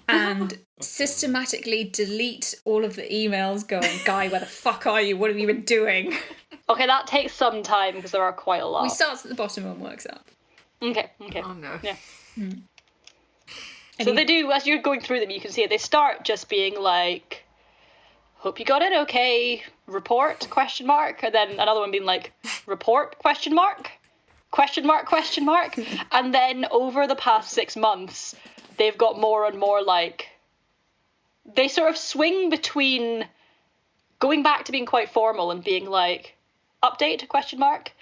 and systematically delete all of the emails going, Guy, where the fuck are you? What have you been doing? Okay, that takes some time because there are quite a lot. We starts at the bottom and works up. Okay. Oh no. Yeah. So they do, as you're going through them, you can see it. They start just being like, hope you got it okay, report, question mark. And then another one being like, report, question mark, question mark, question mark. And then over the past 6 months, they've got more and more like, they sort of swing between going back to being quite formal and being like, update, question mark.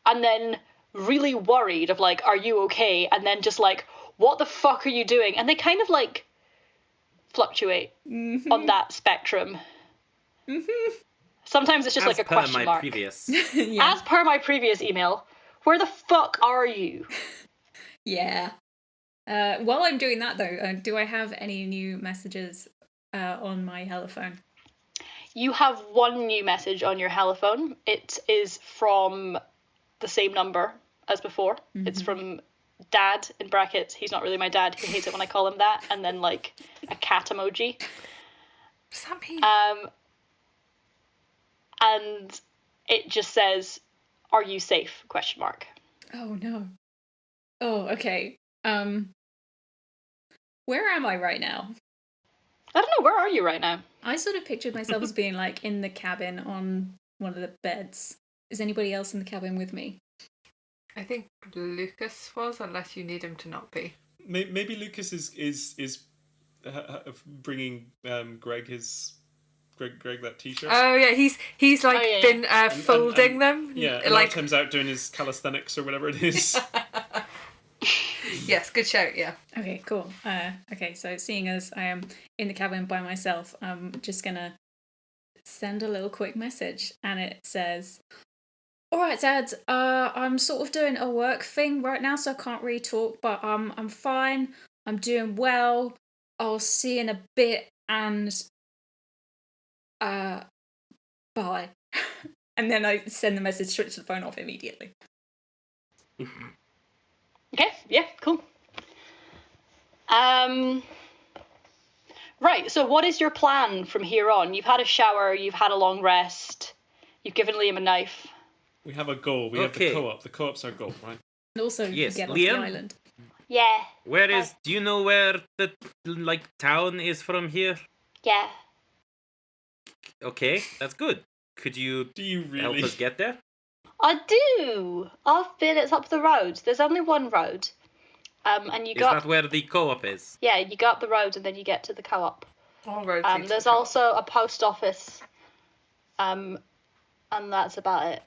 And then really worried of like, are you okay? And then just like, what the fuck are you doing? And they kind of like fluctuate on that spectrum. Sometimes it's just like a question mark. As per my previous email, where the fuck are you? Yeah. While I'm doing that though, do I have any new messages on my holophone? You have one new message on your holophone. It is from the same number as before. It's from Dad, in brackets. He's not really my dad. He hates it when I call him that. And then like a cat emoji. What does that mean? And it just says, "Are you safe?" question mark. Oh no. Oh, okay. Where am I right now? I don't know, where are you right now? I sort of pictured myself as being like in the cabin on one of the beds. Is anybody else in the cabin with me? I think Lucas was, unless you need him to not be. Maybe Lucas is bringing Gregg Gregg that t-shirt. Oh yeah, he's like been folding them. Yeah, and like Artem's out doing his calisthenics or whatever it is. Yes, good shout. Yeah. Okay, cool. Okay, so seeing as I am in the cabin by myself, I'm just gonna send a little quick message, and it says, "All right, Dad. I'm sort of doing a work thing right now, so I can't really talk. But I'm fine. I'm doing well. I'll see you in a bit, and bye." And then I send the message, switch the phone off immediately. Okay, yeah, cool. Right, so what is your plan from here on? You've had a shower, you've had a long rest, you've given Liam a knife. We have a goal. We have the co-op. The co-op's our goal, right? And also Yes, get off Liam? the island. Yeah. Do you know where the, town is from here? Yeah. Okay, that's good. Could you really help us get there? I do. It's up the road. There's only one road. And you Is got... that where the co-op is? Yeah, you go up the road and then you get to the co-op. All roads lead to There's the co-op. also a post office. And that's about it.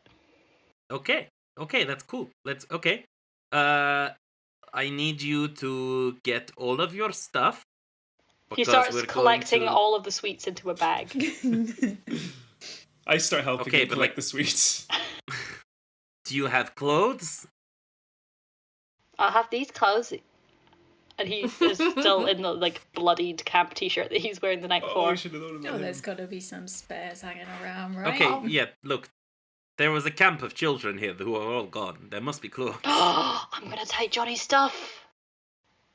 Okay, that's cool. Okay. I need you to get all of your stuff. He starts collecting all of the sweets into a bag. I start helping him collect the sweets. Do you have clothes? I have these clothes. And he is still in the bloodied camp t-shirt that he's wearing the night before. I should have known that. There's got to be some spares hanging around, right? Okay, yeah, look. There was a camp of children here who are all gone. There must be clothes. I'm going to take Johnny's stuff.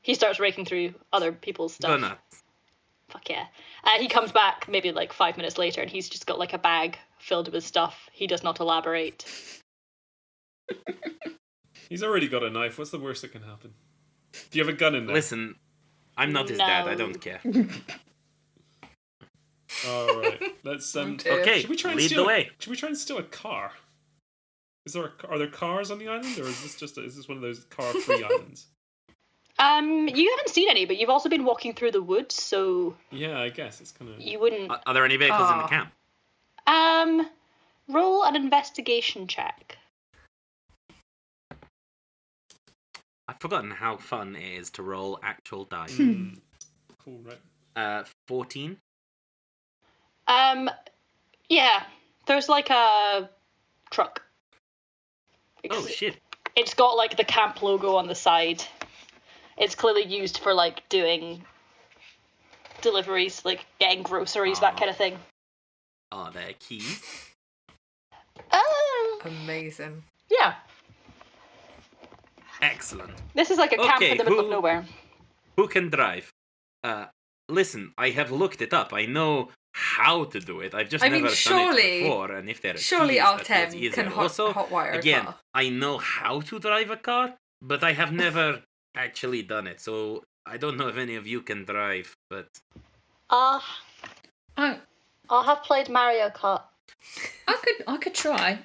He starts raking through other people's stuff. Go nuts. Fuck yeah. He comes back maybe 5 minutes later and he's just got a bag filled with stuff. He does not elaborate. He's already got a knife. What's the worst that can happen? Do you have a gun in there? Listen, I'm not his dad. I don't care. All right. Let's okay. Should we try and lead the way? Should we try and steal a car? Are there cars on the island, or is this one of those car-free islands? You haven't seen any, but you've also been walking through the woods, so yeah, I guess it's kind of. You wouldn't. Are there any vehicles in the camp? Roll an investigation check. I've forgotten how fun it is to roll actual dice. Cool, right? 14. Yeah. There's a truck. Oh shit! It's got the camp logo on the side. It's clearly used for doing deliveries, getting groceries, that kind of thing. Are there keys? Amazing. Yeah. Excellent. This is a camp in the middle of nowhere. Who can drive? Listen, I have looked it up. I know how to do it. I've just never done it before. And if there are surely keys, Artem can hotwire again, a car. I know how to drive a car, but I have never actually done it. So I don't know if any of you can drive, but Oh, I have played Mario Kart. I could try.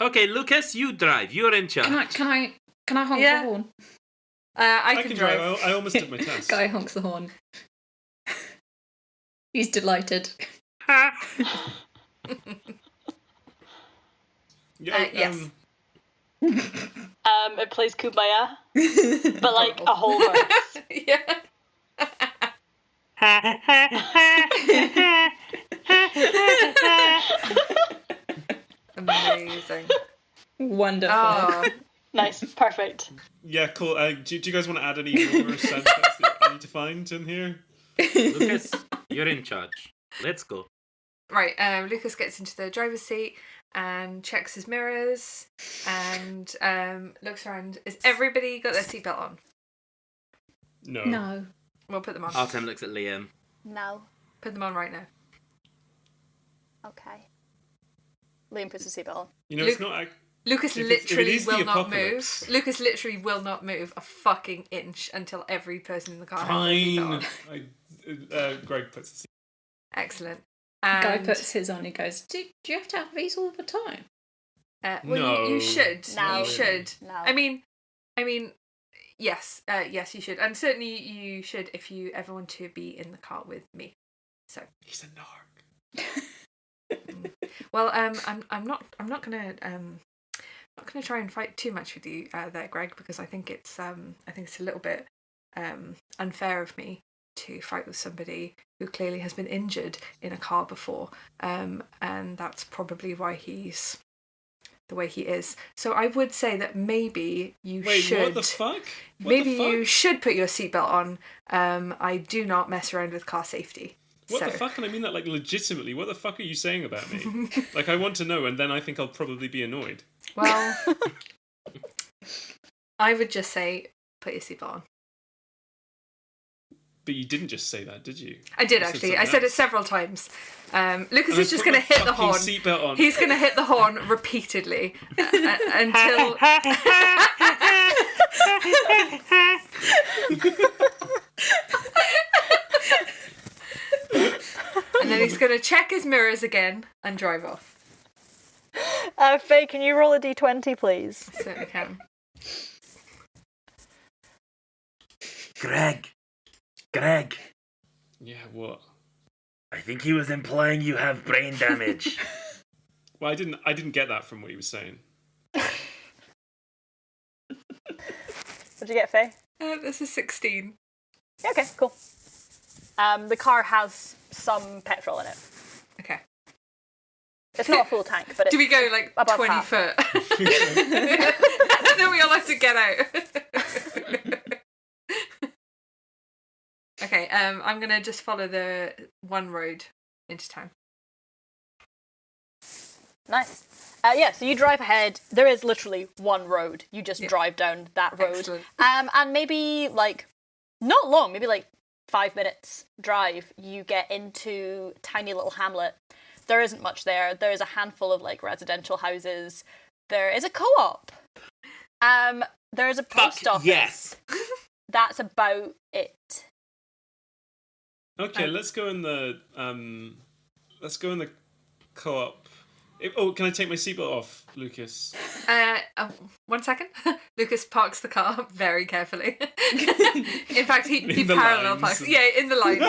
okay, Lucas, you drive. You're in charge. Can I honk Yeah. the horn? I can drive. I almost did my test. Guy honks the horn. He's delighted. Yeah, yes. It plays Kumbaya, but like a whole verse. Yeah. Amazing. Wonderful. Oh, Nice, perfect. Yeah, cool. Do you guys want to add any more sound effects that I need to find in here? Lucas, you're in charge. Let's go. right. Lucas gets into the driver's seat and checks his mirrors and looks around. Is everybody got their seatbelt on? No. No. We'll put them on. Artem looks at Liam. No. Put them on right now. Okay. Liam puts his seatbelt on. You know, Luke- it's not. Lucas If it literally is the will not apocalypse. move. Lucas literally will not move a fucking inch until every person in the car has their Fine. seatbelt on. Greg puts the Excellent. Guy And, puts his on. He goes, do you have to have these all the time? well, No. you should. No. You should. No. I mean, yes, yes, you should, and certainly you should if you ever want to be in the car with me. So, He's a narc. well, I'm not gonna try and fight too much with you there, Greg, because I think it's a little bit unfair of me to fight with somebody who clearly has been injured in a car before, and that's probably why he's the way he is. So I would say that maybe you Wait, should. what the fuck? What Maybe the fuck? you should put your seatbelt on. I do not mess around with car safety. What so. the fuck? And I mean that like legitimately. What the fuck are you saying about me? Like I want to know, and then I think I'll probably be annoyed. Well, I would just say put your seatbelt on. But you didn't just say that, did you? I did You said actually. I something said it else. several times. Lucas And is I just put going to my hit the fucking horn. Seatbelt on. He's going to hit the horn repeatedly until. And then he's going to check his mirrors again and drive off. Faye, can you roll a d20, please? Certainly can. Gregg. Yeah, what? I think he was implying you have brain damage. Well, I didn't get that from what he was saying. What'd you get, Faye? This is 16. Yeah, okay, cool. The car has some petrol in it. Okay. It's not a full tank, but it's Do we go like above 20 half. foot? And then we all have to get out. Okay, I'm gonna just follow the one road into town. Nice. Yeah, so you drive ahead. There is literally one road. You just drive down that road. Excellent. And maybe, like, not long, maybe like 5 minutes drive, you get into a tiny little hamlet. There isn't much there. There is a handful of, like, residential houses. There is a co-op. There is a post office. yes. That's about it. Okay, let's go in the co-op. Can I take my seatbelt off, Lucas? 1 second. Lucas parks the car very carefully. In fact, he In the parallel lines. parks. Yeah, in the lines.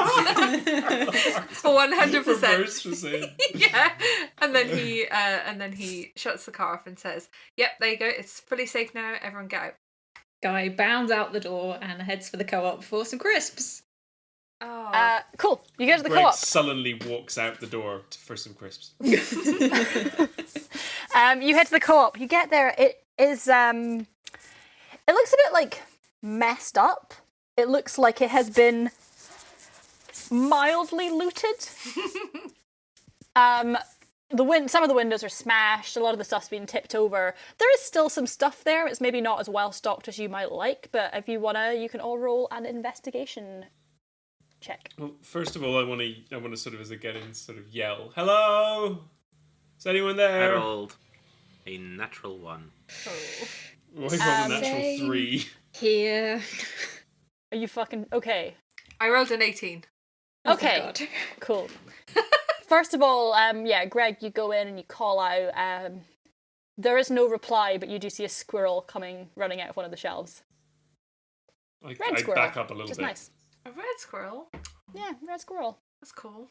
100%. Reverse for saying. Yeah, and then he shuts the car off and says, "Yep, there you go. It's fully safe now. Everyone get out." Guy bounds out the door and heads for the co-op for some crisps. Oh, Cool. You go to the Greg co-op. sullenly walks out the door for some crisps. You head to the co-op. You get there. It is. It looks a bit like messed up. It looks like it has been mildly looted. Some of the windows are smashed. A lot of the stuff's been tipped over. There is still some stuff there. It's maybe not as well stocked as you might like, but if you wanna, you can all roll an investigation check. Well, first of all, I want to sort of, as I get in, sort of yell, "Hello! Is anyone there?" Harold. A natural 1. Oh, I rolled a natural Same. 3. Here. Are you fucking okay? I rolled an 18. Oh, Okay, thank God. cool. First of all, Gregg, you go in and you call out. There is no reply, but you do see a squirrel running out of one of the shelves. I Squirrel, back up a little which is bit. nice. A red squirrel? Yeah, red squirrel. That's cool.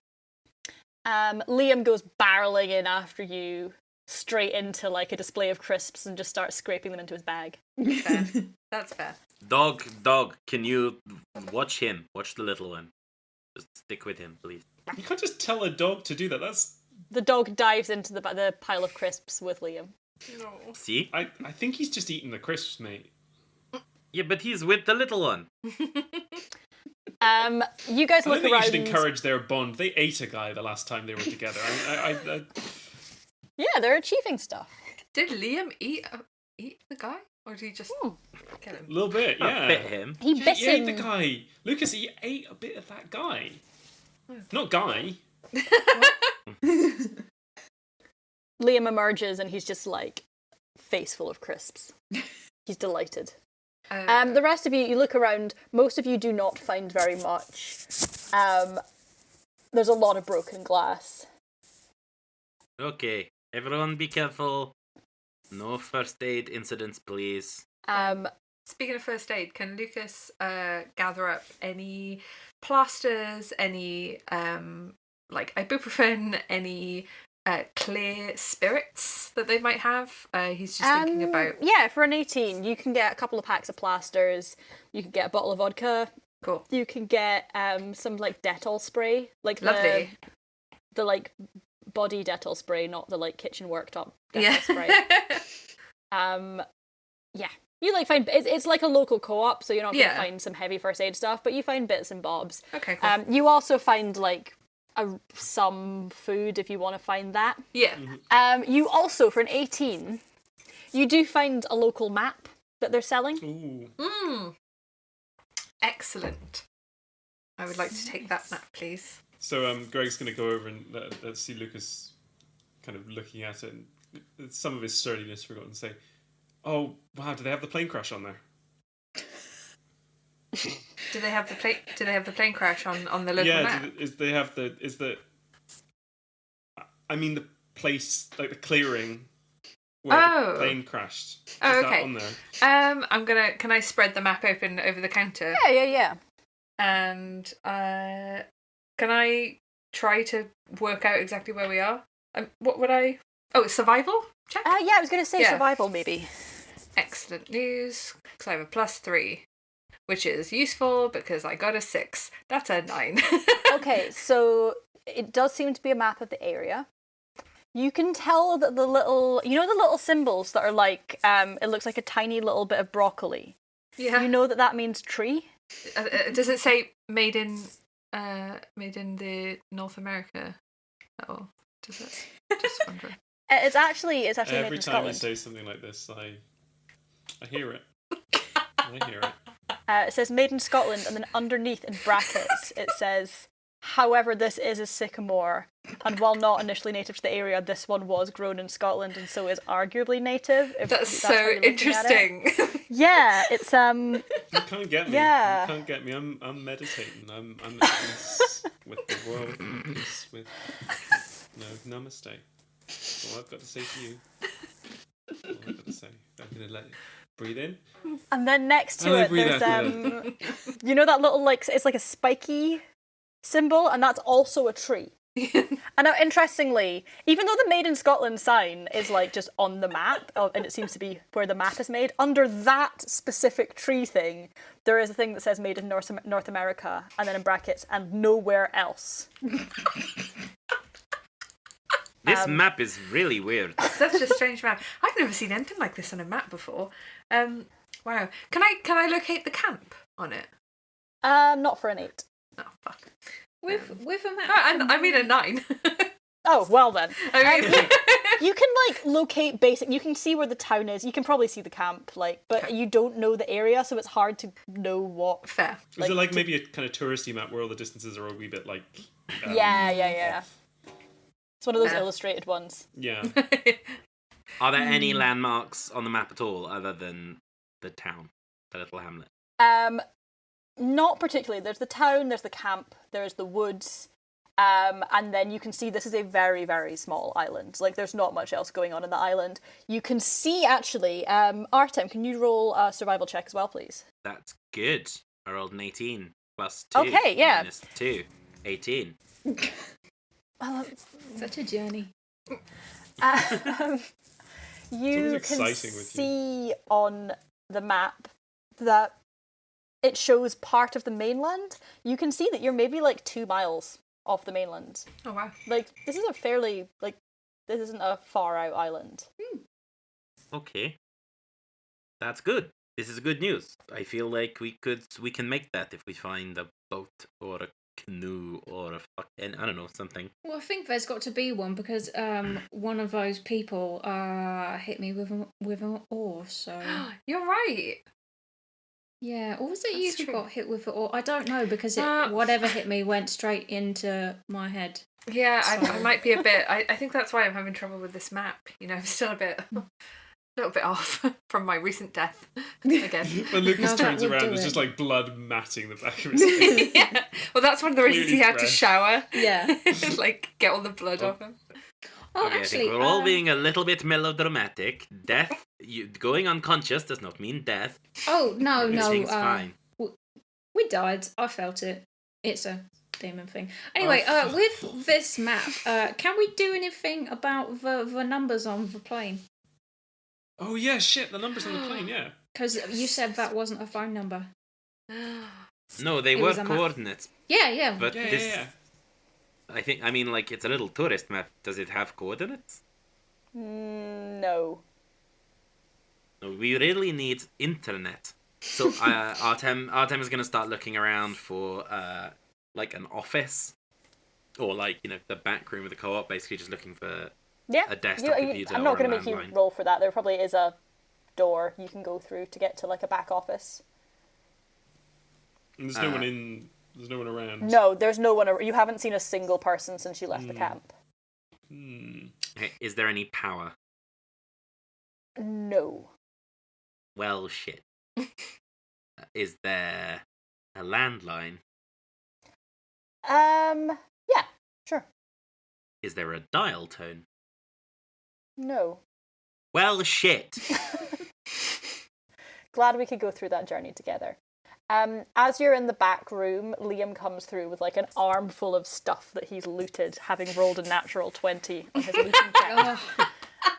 Liam goes barreling in after you, straight into like a display of crisps, and just starts scraping them into his bag. Fair. That's fair. Dog, can you watch him? Watch the little one. Just stick with him, please. You can't just tell a dog to do that. That's. The dog dives into the pile of crisps with Liam. No. See? I think he's just eating the crisps, mate. Yeah, but he's with the little one. You guys I look don't think around. you should encourage their bond. They ate a guy the last time they were together. Yeah, they're achieving stuff. Did Liam eat the guy? Or did he just kill him? A little bit, yeah. Bit him. He bit He ate him. the guy. Lucas, he ate a bit of that guy. Not Guy. Liam emerges and he's just like face full of crisps. He's delighted. The rest of you look around. Most of you do not find very much. There's a lot of broken glass. Okay, everyone be careful. No first aid incidents, please. Speaking of first aid, can Lucas gather up any plasters, any like ibuprofen, any clear spirits that they might have? He's just thinking about. Yeah, for an 18, you can get a couple of packs of plasters. You can get a bottle of vodka. Cool. You can get some like Dettol spray, like Lovely. the like body Dettol spray, not the like kitchen worktop Dettol Yeah. spray. Yeah. You like find it's like a local co-op, so you're not gonna find some heavy first aid stuff, but you find bits and bobs. Okay, cool. You also find like some food if you want to find that. Yeah. You also, for an 18, you do find a local map that they're selling. Ooh. Excellent. I would like to take that map, please. So Greg's going to go over and let's see Lucas kind of looking at it, and some of his sturdiness forgotten, say, "Oh wow, do they have the plane crash on there?" Do they have the plane crash on the local map? I mean the place, like the clearing where the plane crashed. Is that on there? Can I spread the map open over the counter? Yeah. And can I try to work out exactly where we are? What would I? Oh, survival check. Yeah, I was going to say survival maybe. Excellent news, because I have a +3, which is useful because I got a 6. That's a 9. Okay, so it does seem to be a map of the area. You can tell that the little symbols that are like, it looks like a tiny little bit of broccoli. Yeah. You know that means tree. Does it say made in the North America? Oh, does it? Just wondering. It's actually made Every in time you Scotland. say something like this, I hear it. I hear it. It says made in Scotland, and then underneath in brackets it says, however, this is a sycamore, and while not initially native to the area, this one was grown in Scotland and so is arguably native. That's how so you're looking at it. interesting. Yeah, it's You can't get me. Yeah. You can't get me. I'm meditating. I'm at peace with the world. I'm at peace with namaste. That's all I've got to say to you. That's all I've got to say. I'm gonna let it breathe in. And then next to And I it, breathe there's out, you know that little like it's like a spiky symbol, and that's also a tree. And now, interestingly, even though the Made in Scotland sign is like just on the map, and it seems to be where the map is made, under that specific tree thing, there is a thing that says Made in North America, and then in brackets, and nowhere else. This map is really weird. Such a strange map. I've never seen anything like this on a map before. Wow. Can I locate the camp on it? Not for an 8. Oh fuck. With a map. I mean a 9. Oh, well then. I mean, You can like locate basic. You can see where the town is. You can probably see the camp, like, but you don't know the area, so it's hard to know what. fair. Is it like maybe a kind of touristy map where all the distances are a wee bit like? Yeah. off? It's one of those Yeah. illustrated ones. Yeah. Are there any landmarks on the map at all other than the town, the little hamlet? Not particularly. There's the town, there's the camp, there's the woods, and then you can see this is a very, very small island. Like, there's not much else going on in the island. You can see, actually, Artem, can you roll a survival check as well, please? That's good. I rolled an 18 plus 2. Okay, yeah. Minus 2. 18. Such a journey. You It's always can exciting with you. see on the map that it shows part of the mainland. You can see that you're maybe like 2 miles off the mainland. Oh wow. Like, this is a fairly, like, this isn't a far out island. Okay. That's good. This is good news. I feel like we can make that if we find a boat or a canoe or a fucking, I don't know, something. Well, I think there's got to be one because one of those people hit me with an oar. So You're right. yeah, or was it you That's who true. got hit with an oar? I don't know because Uh, whatever hit me went straight into my head. Yeah, I So- might be a bit. I think that's why I'm having trouble with this map. You know, I'm still a little bit off from my recent death again. When Lucas No, that turns would around, do there's it. just like blood matting the back of his head. Yeah. Well, that's one of the reasons he Clearly had to fresh. shower. Yeah. Like, get all the blood off him. Oh, Okay, I actually, think we're all being a little bit melodramatic. Death, going unconscious does not mean death. Oh no, Everything's fine. we died. I felt it. It's a demon thing. Anyway, Oh. with this map, can we do anything about the numbers on the plane? Oh yeah, shit, the numbers on the plane, yeah. Because you said that wasn't a phone number. No, they It were was a map. coordinates, Yeah. but Yeah, this, yeah, I mean, like, it's a little tourist map. Does it have coordinates? No. No, we really need internet. So Artem is gonna start looking around for like an office, or like, you know, the back room of the co-op. Basically, just looking for Yeah. a desktop computer. I'm not or a going to make you landline. roll for that. There probably is a door you can go through to get to like a back office. And there's no one in. There's no one around. No, there's no one. You haven't seen a single person since you left the camp. Okay, is there any power? No. Well, shit. Is there a landline? Yeah, sure. Is there a dial tone? No. Well, shit. Glad we could go through that journey together. As you're in the back room, Liam comes through with like an armful of stuff that he's looted, having rolled a natural 20 on his looting check.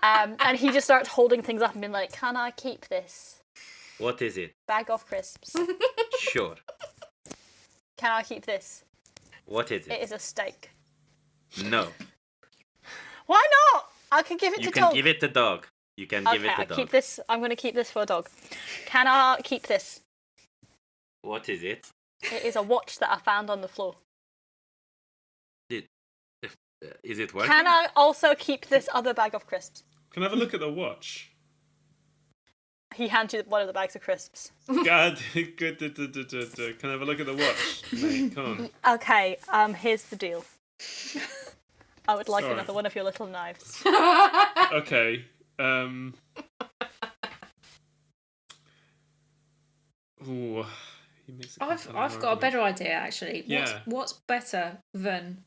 And he just starts holding things up and being like, "Can I keep this What is it? bag of crisps? Sure. Can I keep this? What is It it? is a steak." No. Why not? I can give it You to can dog. give it to dog. You can give it Okay, to I dog. keep this. I'm going to keep this for a dog. Can I keep this? What is it? It is a watch that I found on the floor. Is it working? Can I also keep this other bag of crisps? Can I have a look at the watch? He hands you one of the bags of crisps. God, good. Can I have a look at the watch? Mate, come on. Okay, here's the deal. I would like Sorry. another one of your little knives. Okay. Ooh, he makes it I've kinda got a hard. better idea actually. Yeah. What's better than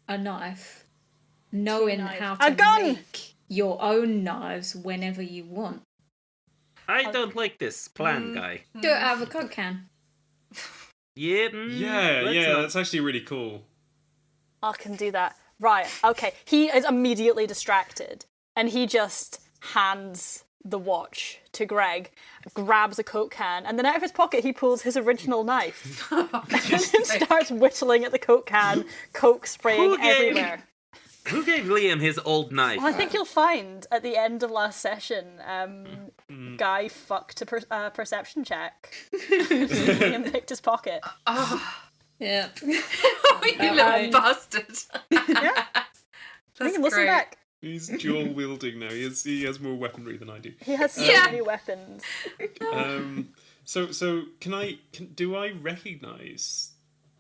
a knife? Knowing knives. how A to gun! make your own knives whenever you want. I don't like this plan, guy. Do it out of a Coke can. Yeah, let's not. That's actually really cool. I can do that. Right, okay. He is immediately distracted and he just hands the watch to Gregg, grabs a Coke can, and then out of his pocket he pulls his original knife and starts whittling at the Coke can, Coke spraying Who gave- everywhere. Who gave Liam his old knife? Well, I think you'll find at the end of last session, Guy fucked a perception check. Liam picked his pocket. Yeah. You little bastard. Yeah. That's Listen great. back. He's dual wielding now. He has more weaponry than I do. He has so Yeah. many weapons. So do I recognise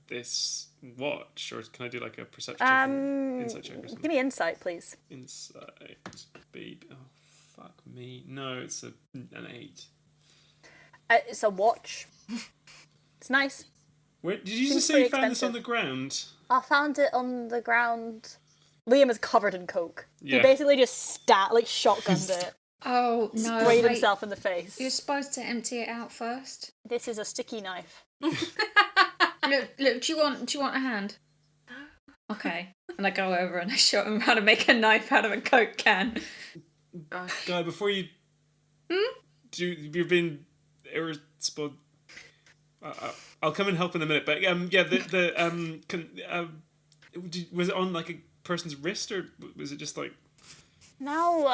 this watch, or can I do like a perception check, or insight check or Give something? me insight, please. Insight, babe. Oh fuck me. No, it's an 8. It's a watch. It's nice. Where did you Seems just say you pretty found this on expensive. the ground? I found it on the ground. Liam is covered in coke. Yeah. He basically just shotgunned it, Oh no! sprayed wait. himself in the face. You're supposed to empty it out first. This is a sticky knife. Look! Do you want a hand? Okay. And I go over and I show him how to make a knife out of a Coke can. Guy, before you you've been irresponsible. I'll come and help in a minute. But was it on like a person's wrist or was it just like? No,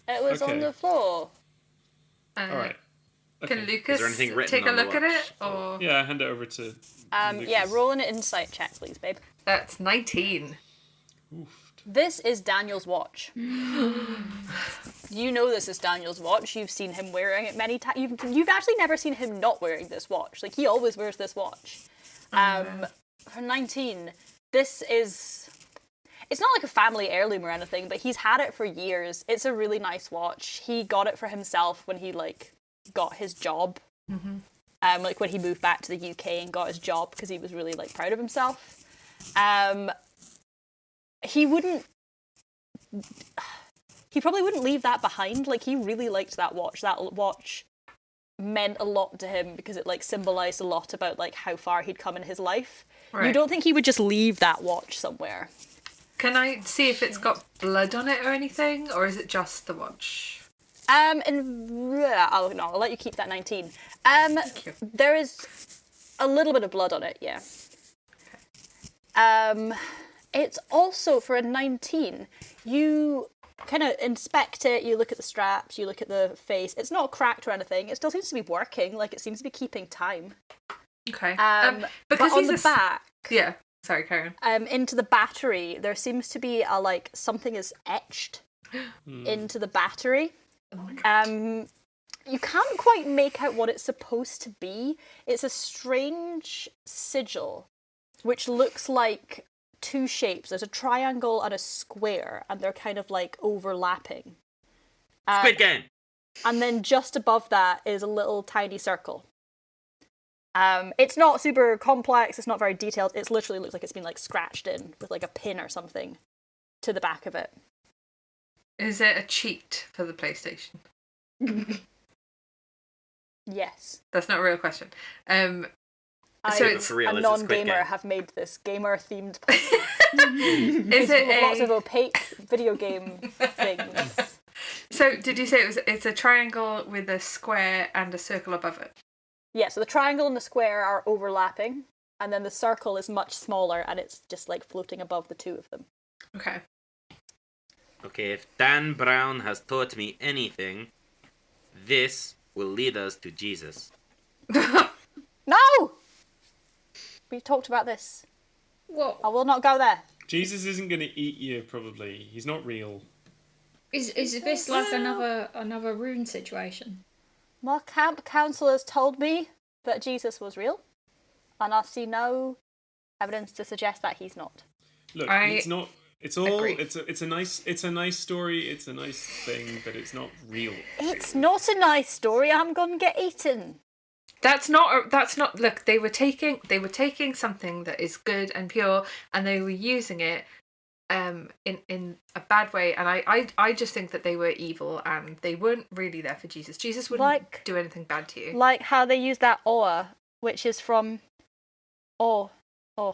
it was Okay. on the floor. All right. Okay. Can Lucas Is there anything written take a on the look at watch? it? Or Yeah, hand it over to. Yeah, Lucas. roll an insight check, please, babe. that's 19. Oof. This is Daniel's watch. You know this is Daniel's watch. You've seen him wearing it many times. You've actually never seen him not wearing this watch. Like, he always wears this watch. For 19, this is... It's not like a family heirloom or anything, but he's had it for years. It's a really nice watch. He got it for himself when he, like, got his job. Like, when he moved back to the UK and got his job because he was really, like, proud of himself. He probably wouldn't leave that behind. Like, he really liked that watch. That watch meant a lot to him because it, like, symbolized a lot about, like, how far he'd come in his life. Right. You don't think he would just leave that watch somewhere? Can I see if it's got blood on it or anything, or is it just the watch? I'll let you keep that 19. you. There is a little bit of blood on it, yeah. It's also, for a 19, you kind of inspect it, you look at the straps, you look at the face. It's not cracked or anything. It still seems to be working, like it seems to be keeping time. Okay. Because because on he's the back, Yeah. Sorry, Karen. into the battery, there seems to be a, like, something is etched into the battery. You can't quite make out what it's supposed to be. It's a strange sigil, which looks like two shapes. There's a triangle and a square, and they're kind of, like, overlapping. Squid Game. And then just above that is a little tiny circle. It's not super complex, it's not very detailed, it literally looks like it's been, like, scratched in with, like, a pin or something to the back of it. Is it a cheat for the PlayStation? Yes. That's not a real question. So it's For real, a is it Squid non-gamer Game? have made this gamer-themed Is it lots of a... opaque video game things. So did you say it's a triangle with a square and a circle above it? Yeah, so the triangle and the square are overlapping, and then the circle is much smaller, and it's just, like, floating above the two of them. Okay. Okay, if Dan Brown has taught me anything, this will lead us to Jesus. No! We talked about this. What? I will not go there. Jesus isn't going to eat you, probably. He's not real. Is this like another rune situation? My camp counselors told me that Jesus was real, and I see no evidence to suggest that he's not. Look, I it's not. It's all. agree. It's a nice story. It's a nice thing, but it's not real. It's not a nice story. I'm gonna get eaten. That's not. Look, they were taking something that is good and pure, and they were using it, in a bad way. And I just think that they were evil, and they weren't really there for Jesus. Jesus wouldn't do anything bad to you. Like how they use that or, which is from how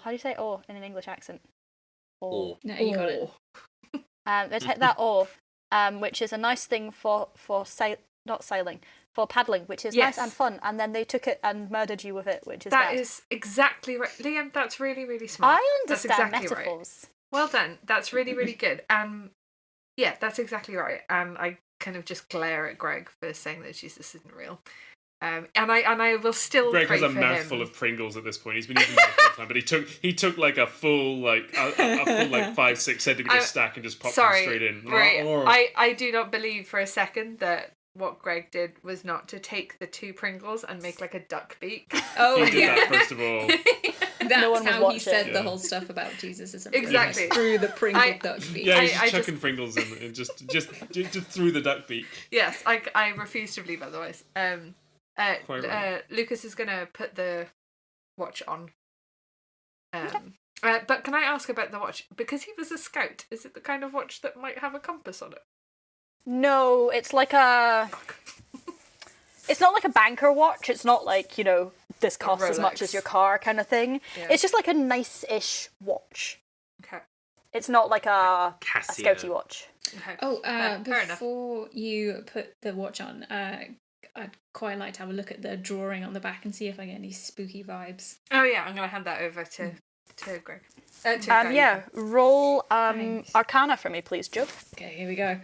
do you say or in an English accent? Or. No, you got it. They take that or, which is a nice thing for not sailing, for paddling, which is Yes. nice and fun, and then they took it and murdered you with it, which is That bad. is exactly right, Liam. That's really, really smart. I That's understand exactly right. metaphors. Well done. That's really, really good. Yeah, that's exactly right. And I kind of just glare at Gregg for saying that Jesus isn't real. And I will still Greg pray has a for mouthful him. of Pringles at this point. He's been eating them the whole time, but he took like a full like 5-6 centimeter stack and just popped them straight in. Right. I do not believe for a second that what Gregg did was not to take the two Pringles and make like a duck beak. Oh, He did that first of all. That's No one would how watch he it. said Yeah. the whole stuff about Jesus isn't Exactly. real. Through the Pringle I- duck beak. Yeah, he's I just chucking Pringles in and just through the duck beak. Yes, I refuse to believe otherwise. Quite right. Lucas is gonna put the watch on. But can I ask about the watch? Because he was a scout, is it the kind of watch that might have a compass on it? No, it's like a... It's not like a banker watch. It's not like, this costs as much as your car kind of thing. Yeah. It's just like a nice-ish watch. Okay. It's not like a Casio. scouty watch. Okay. Oh, before you put the watch on, I'd quite like to have a look at the drawing on the back and see if I get any spooky vibes. Oh yeah, I'm going to hand that over to Greg. Roll Arcana for me, please, Joe. Okay, here we go.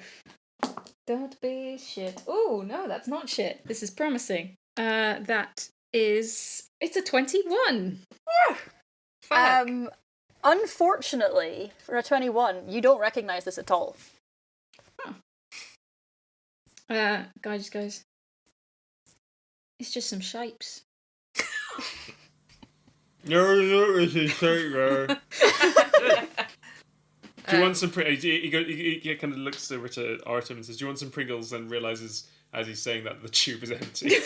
Don't be shit. Oh, no, that's not shit. This is promising. It's a 21. Fuck. Unfortunately, for a 21, you don't recognise this at all. Guy just goes, it's just some shapes. No, it's a shape there. Do you want some he kind of looks over to Artem and says, do you want some Pringles? And realises, as he's saying that, the tube is empty.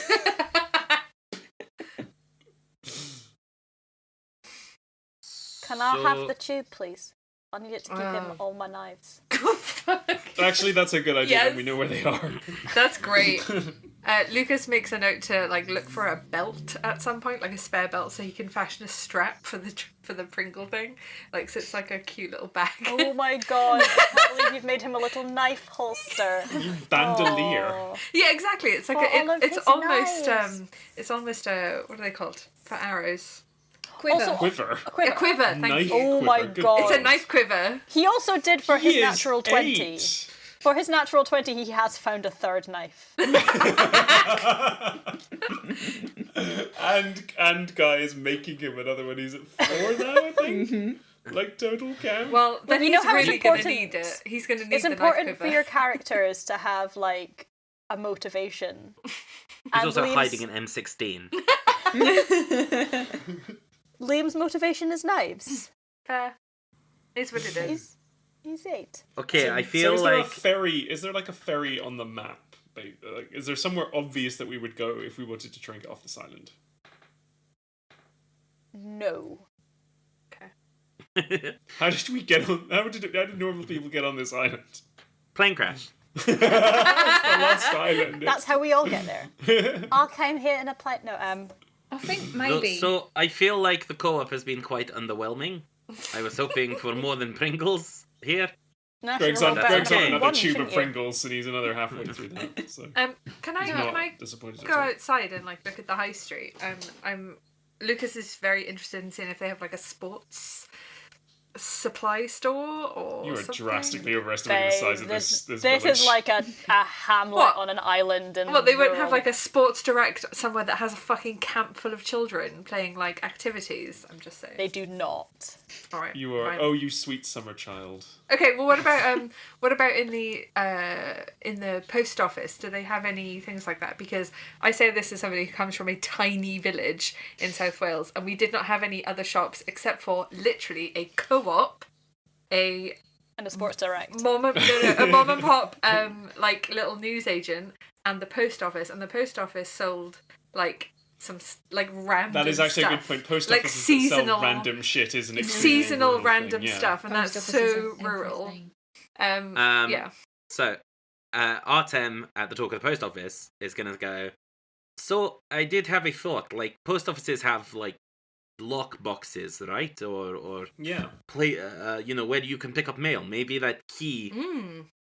Can I have the tube, please? I need it to keep in all my knives. Actually, that's a good idea, and we know where they are. That's great. Lucas makes a note to look for a belt at some point, like a spare belt, so he can fashion a strap for the Pringle thing. So it's like a cute little bag. Oh my god! I can't believe you've made him a little knife holster. Bandolier. Aww. Yeah, exactly. It's like it's almost what are they called for arrows? Quiver. Also, Quiver. A quiver. Thank Knife you. Oh my quiver. god! It's a knife quiver. He also did for his He is natural 20. 8. For his natural 20, he has found a third knife. and Guy is making him another one. He's at 4 now, I think. Like total count. Well, then you know he's how it's really going to important- need it. He's going to need It's the knife important quiver. for your characters to have like a motivation. He's also hiding an M16. Liam's motivation is knives. Fair. Is what it is. He's 8. Okay, I So feel is there like... a ferry? Is there like a ferry on the map? Like, is there somewhere obvious that we would go if we wanted to try and get off this island? No. How did we get on? How did normal people get on this island? Plane crash. It's the lost island. That's how we all get there. I came here in a plane. No, I think maybe. So I feel like the co-op has been quite underwhelming. I was hoping for more than Pringles here. Greg's on okay. another One, tube shouldn't of you? Pringles, and he's another halfway through that. So Can I not disappointed. go outside and look at the high street? Lucas is very interested in seeing if they have like a sports supply store or You are something. drastically overestimating the size of this This village. is like a hamlet What? on an island. And Well, they won't have like a sports direct somewhere that has a fucking camp full of children playing like activities. I'm just saying. They do not. All right. You are. fine. Oh, you sweet summer child. Okay. Well, what about in the post office? Do they have any things like that? Because I say this as somebody who comes from a tiny village in South Wales, and we did not have any other shops except for literally a co-op, And a sports direct. a mom and pop like little newsagent, and the post office. And the post office sold like some like random. That is actually stuff. a good point. Post like offices seasonal that sell random shit is an extremely seasonal rural random thing, yeah. stuff, and Post that's offices so and rural. everything. Yeah. So, Artem at the talk of the post office is going to go, so I did have a thought, like, post offices have, like, lock boxes, right? Or Yeah. where you can pick up mail. Maybe that key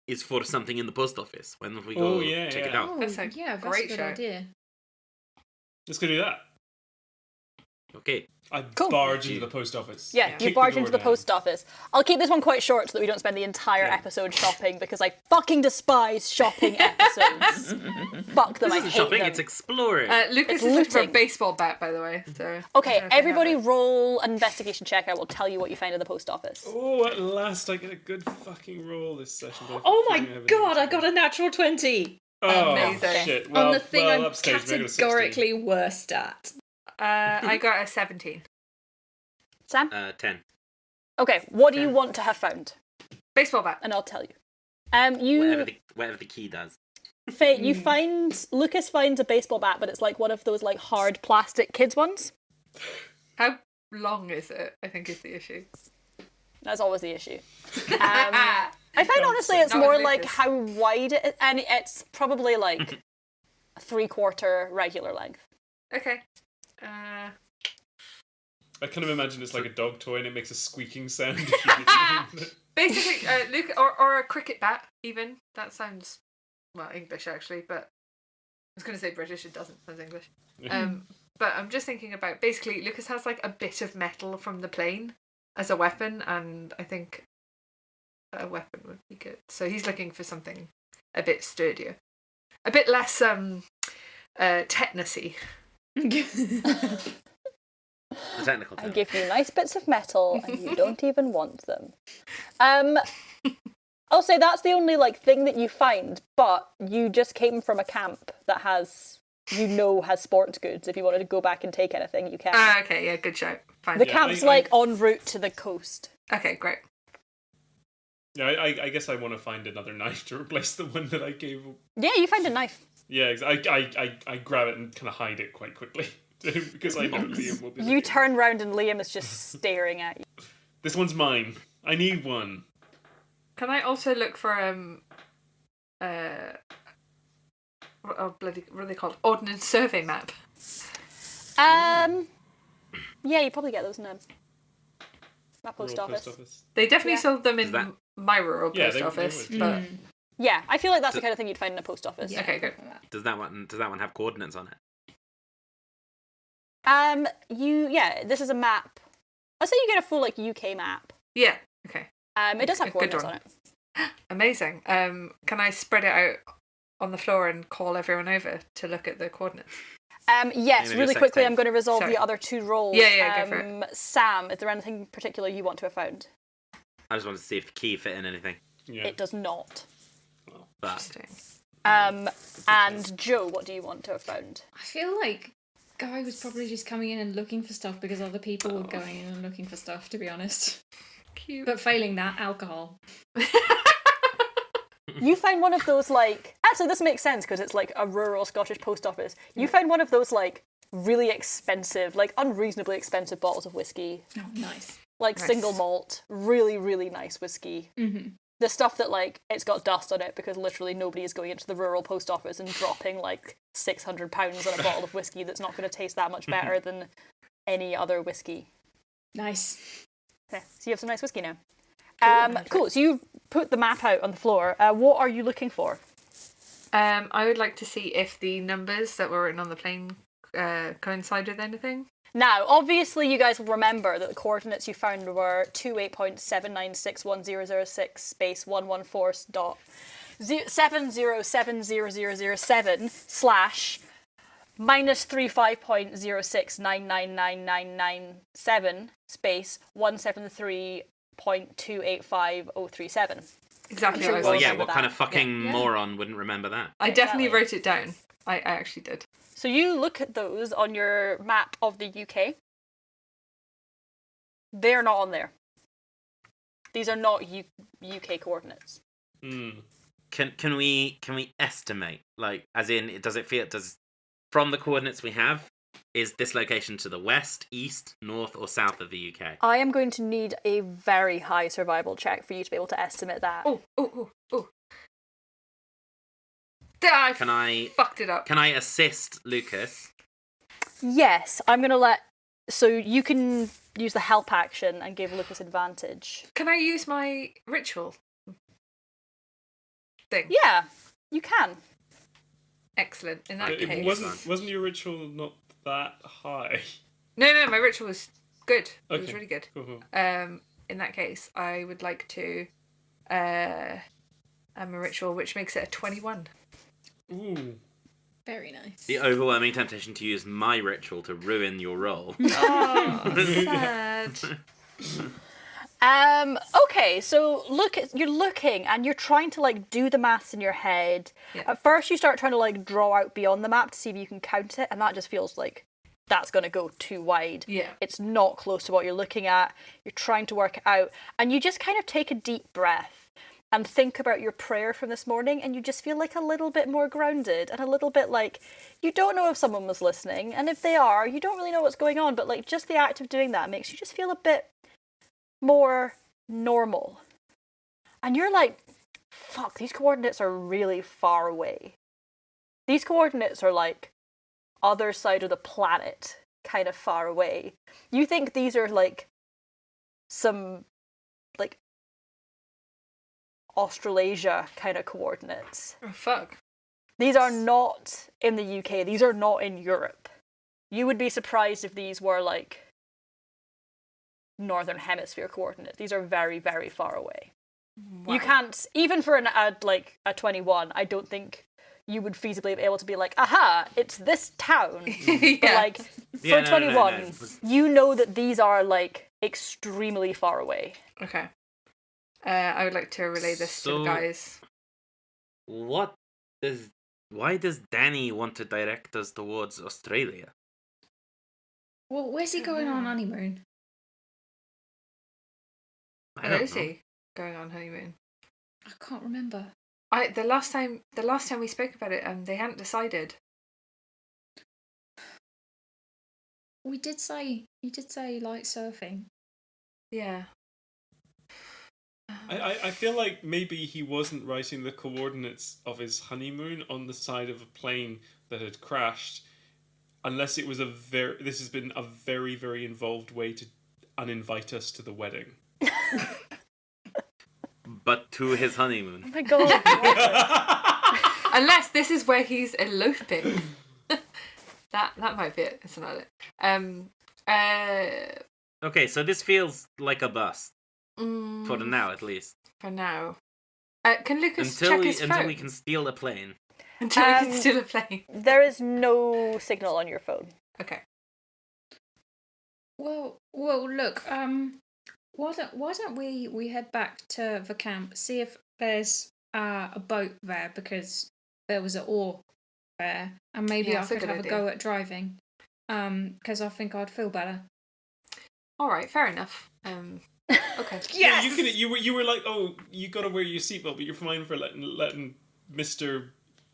is for something in the post office. Why don't we go check it out? Oh, That's a yeah, that's great a good show. idea. Let's go do that. Okay. I Cool. barge into the post office. Yeah, Kick you the barge door into the down. post office. I'll keep this one quite short so that we don't spend the entire episode shopping because I fucking despise shopping episodes. Fuck them, I hate Shopping, them. it's exploring. Lucas It's is looking for a looting. baseball bat, by the way. So Okay, I don't know if they everybody have it. roll an investigation check. I will tell you what you find in the post office. Oh, at last I get a good fucking roll this session. but I Oh my fucking have god, I anything. got a natural 20 Oh, Amazing. shit. Well, on the thing I'm upstage, maybe it was 16. categorically worst at. I got a 17. Sam? 10. Okay, what do you want to have found? Baseball bat. And I'll tell you. Whatever the key does. Faye, you find Lucas finds a baseball bat, but it's like one of those like hard plastic kids ones. How long is it? I think is the issue. That's always the issue. I find honestly it's more like how wide it is, and it's probably like a 3/4 regular length. Okay. I kind of imagine it's like a dog toy and it makes a squeaking sound. Basically, Luke, or a cricket bat, even. That sounds, well, English actually, but I was going to say British, it doesn't, sounds English. But I'm just thinking about, basically, Lucas has like a bit of metal from the plane as a weapon, and I think a weapon would be good. So he's looking for something a bit sturdier. A bit less tetanusy. The technical I term. give you nice bits of metal and you don't even want them. I'll say that's the only like thing that you find, but you just came from a camp that has sports goods. If you wanted to go back and take anything, you can. Okay, yeah, good shout. Fine. The camp's en route to the coast. Okay, great. Yeah, I guess I want to find another knife to replace the one that I gave. Yeah, you find a knife. Yeah, I grab it and kind of hide it quite quickly because I know Liam will be. You turn round and Liam is just staring at you. This one's mine. I need one. Can I also look for what are they called? Ordnance survey map. Yeah, you probably get those in a post Rural office. They definitely Yeah. sold them in my rural post office, would. but Yeah, I feel like that's the kind of thing you'd find in a post office. yeah. Okay, good. Does that one have coordinates on it? This is a map. I'll say you get a full like UK map. Yeah. Okay. It does have Good coordinates one. on it. Amazing. Can I spread it out on the floor and call everyone over to look at the coordinates? Yes, Maybe really a sex quickly tape. I'm going to resolve Sorry. the other two roles. Yeah, go for it. Sam, is there anything particular you want to have found? I just wanted to see if the key fit in anything. Yeah. It does not. But Interesting. And Joe, what do you want to have found? I feel like Guy was probably just coming in and looking for stuff because other people were going in and looking for stuff, to be honest. Cute. But failing that, alcohol. You found one of those like... Actually, this makes sense because it's like a rural Scottish post office. You found one of those like really expensive, like unreasonably expensive bottles of whiskey. Oh, nice. Like Nice. single malt, really, really nice whiskey. Mm-hmm. The stuff that like it's got dust on it because literally nobody is going into the rural post office and dropping like £600 on a bottle of whiskey that's not going to taste that much better than any other whiskey. Nice. Yeah, so you have some nice whiskey now. Cool. So you put the map out on the floor. What are you looking for? I would like to see if the numbers that were written on the plane coincide with anything. Now, obviously, you guys will remember that the coordinates you found were 28.79611006 space 114.70700007 slash minus 35.06999997 space 173.285037. Exactly sure what I was we'll well, yeah. thinking. What kind of fucking Yeah. moron wouldn't remember that? I definitely Exactly. wrote it down. I actually did. So you look at those on your map of the UK. They're not on there. These are not UK coordinates. Mm. Can we estimate, like, as in, does from the coordinates we have, is this location to the west, east, north, or south of the UK? I am going to need a very high survival check for you to be able to estimate that. Oh. I Can I fucked it up. Can I assist Lucas? Yes, I'm going to let... So you can use the help action and give Lucas advantage. Can I use my ritual thing? Yeah, you can. Excellent. In that It case, wasn't your ritual not that high? no, my ritual was good. It was Okay. really good. Cool. In that case, I would like to a ritual which makes it a 21. Ooh. Very nice. The overwhelming temptation to use my ritual to ruin your roll. Oh, sad. Okay, so you're looking and you're trying to like do the maths in your head. Yeah. At first you start trying to like draw out beyond the map to see if you can count it, and that just feels like that's going to go too wide. Yeah. It's not close to what you're looking at. You're trying to work it out, and you just kind of take a deep breath. and think about your prayer from this morning, and you just feel like a little bit more grounded and a little bit like you don't know if someone was listening, and if they are, you don't really know what's going on, but like just the act of doing that makes you just feel a bit more normal. And you're like, fuck, these coordinates are really far away. These coordinates are like other side of the planet, kind of far away. You think these are like some like Australasia kind of coordinates. Oh, fuck. These are not in the UK. These are not in Europe. You would be surprised if these were like Northern Hemisphere coordinates. These are very, very far away. Wow. You can't, even for a 21, I don't think you would feasibly be able to be like, aha, it's this town. Yeah. But like, for 21, you know that these are like extremely far away. Okay. I would like to relay this to the guys. Why does Danny want to direct us towards Australia? Well, where's he going on honeymoon? Where is he going on honeymoon? I can't remember. The last time we spoke about it, they hadn't decided. You did say like surfing. Yeah. I feel like maybe he wasn't writing the coordinates of his honeymoon on the side of a plane that had crashed, unless it was this has been a very, very involved way to uninvite us to the wedding. But to his honeymoon. Oh my god. Unless this is where he's eloping. that might be it. It's not it. Okay, so this feels like a bust. For now, at least. For now. Can Lucas check his phone? Until we can steal a plane. Until we can steal a plane. There is no signal on your phone. Okay. Well, look. Why don't we head back to the camp, see if there's a boat there, because there was an oar there, and maybe I could have a go at driving. Because I think I'd feel better. All right, fair enough. Okay. Yes! Yeah, you were like, oh, you gotta wear your seatbelt, but you're fine for letting Mr.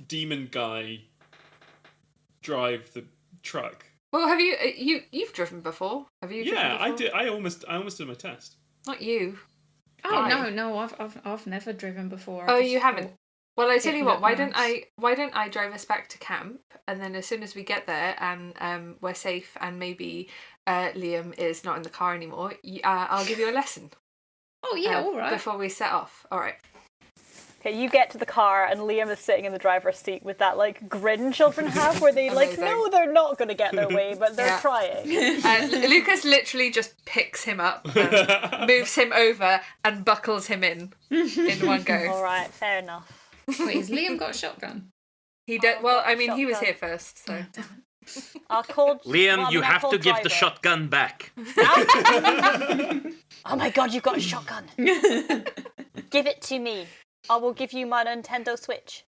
Demon Guy drive the truck. Well, have you've driven before? Have you? Yeah, driven before? I did. I almost did my test. Not you. Oh no, I've never driven before. Oh, you haven't. Well, I tell you what. Why don't I drive us back to camp, and then as soon as we get there and we're safe, and maybe Liam is not in the car anymore, I'll give you a lesson. Oh yeah, all right. Before we set off. All right. Okay, you get to the car and Liam is sitting in the driver's seat with that like grin children have, where they like know they're not going to get their way, but they're trying. Lucas literally just picks him up, moves him over, and buckles him in one go. All right, fair enough. Wait, has Liam got a shotgun? He did. Well, I mean, he was here first, so. Liam, you have to give the shotgun back. Oh my god, you've got a shotgun. Give it to me. I will give you my Nintendo Switch.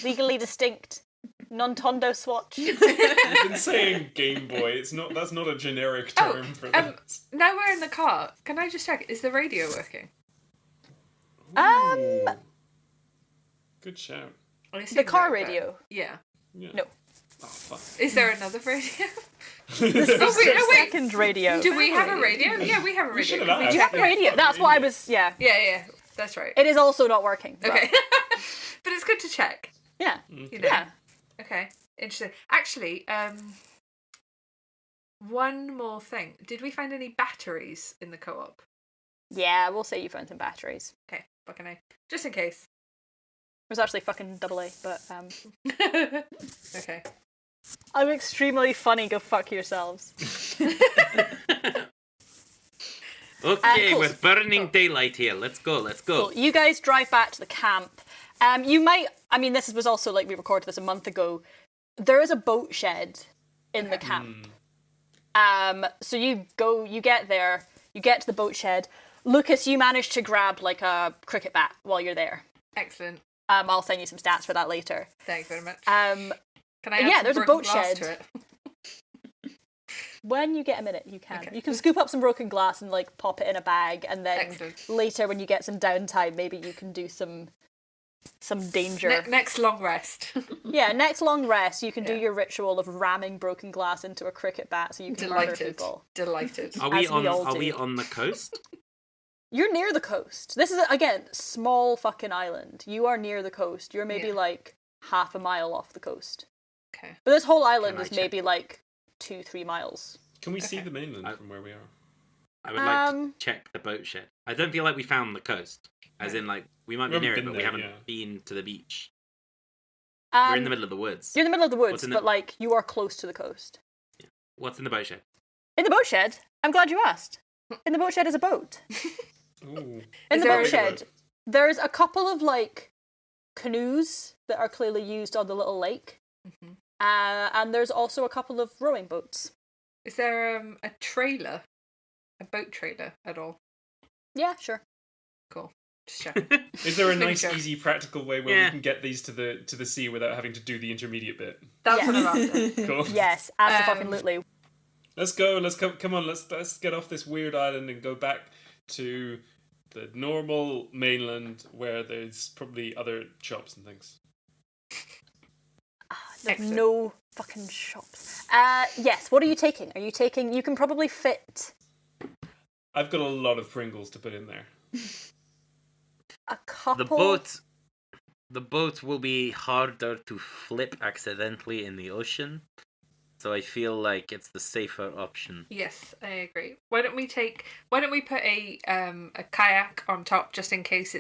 Legally distinct. Nintendo Swatch. You've been saying Game Boy. That's not a generic term for that. Now we're in the car. Can I just check? Is the radio working? Ooh. Good shout. The car radio? Yeah. No. Oh, fuck. Is there another radio? Second radio. Do we have a radio? Yeah, we have a radio. We have a radio. That's what I was, Yeah, that's right. It is also not working. But... Okay. But it's good to check. Yeah. You know. Yeah. Okay. Interesting. Actually, one more thing. Did we find any batteries in the co-op? Yeah, we'll say you found some batteries. Okay, fucking A. Just in case. It was actually fucking AA, but Okay. I'm extremely funny, go fuck yourselves. Okay, we're burning daylight here. Let's go. Cool. You guys drive back to the camp. This was also like we recorded this a month ago. There is a boat shed in the camp. So you get there, you get to the boat shed. Lucas, you managed to grab like a cricket bat while you're there. Excellent. I'll send you some stats for that later. Thanks very much. Can I add there's a boat shed. To it? When you get a minute, you can. Okay. You can scoop up some broken glass and like pop it in a bag, and then Excellent. later when you get some downtime, maybe you can do some danger. Next long rest. Yeah, next long rest, you can do Yeah. your ritual of ramming broken glass into a cricket bat so you can murder people. Delighted. Are we As we all on? Are we do. on the coast? You're near the coast. This is, again, small fucking island. You are near the coast. You're maybe Yeah. like half a mile off the coast. Okay. But this whole island Can I is check? maybe like 2-3 miles. Can we see Okay. the mainland from where we are? I would like to check the boat shed. I don't feel like we found the coast. As in, like, we might We be near haven't it, been but we there, haven't yeah. been to the beach. We're in the middle of the woods. You're in the middle of the woods, What's in but like you are close to the coast. What's in the boat shed? In the boat shed? I'm glad you asked. In the boat shed is a boat. Ooh. In Is the there boat a- shed, there's a couple of like canoes that are clearly used on the little lake, Mhm. and there's also a couple of rowing boats. Is there a trailer, a boat trailer at all? Yeah, sure. Cool. Just checking. Is there a Just making nice, sure. easy, practical way where Yeah. we can get these to the sea without having to do the intermediate bit? That's what I'm after. Cool. Yes, absolutely. Let's go. Let's come on. Let's get off this weird island and go back to the normal mainland where there's probably other shops and things. There's Excellent. no fucking shops. Yes. What are you taking? Are you taking? You can probably fit I've got a lot of Pringles to put in there. a couple. The boat will be harder to flip accidentally in the ocean. So I feel like it's the safer option. Yes, I agree. Why don't we put a kayak on top just in case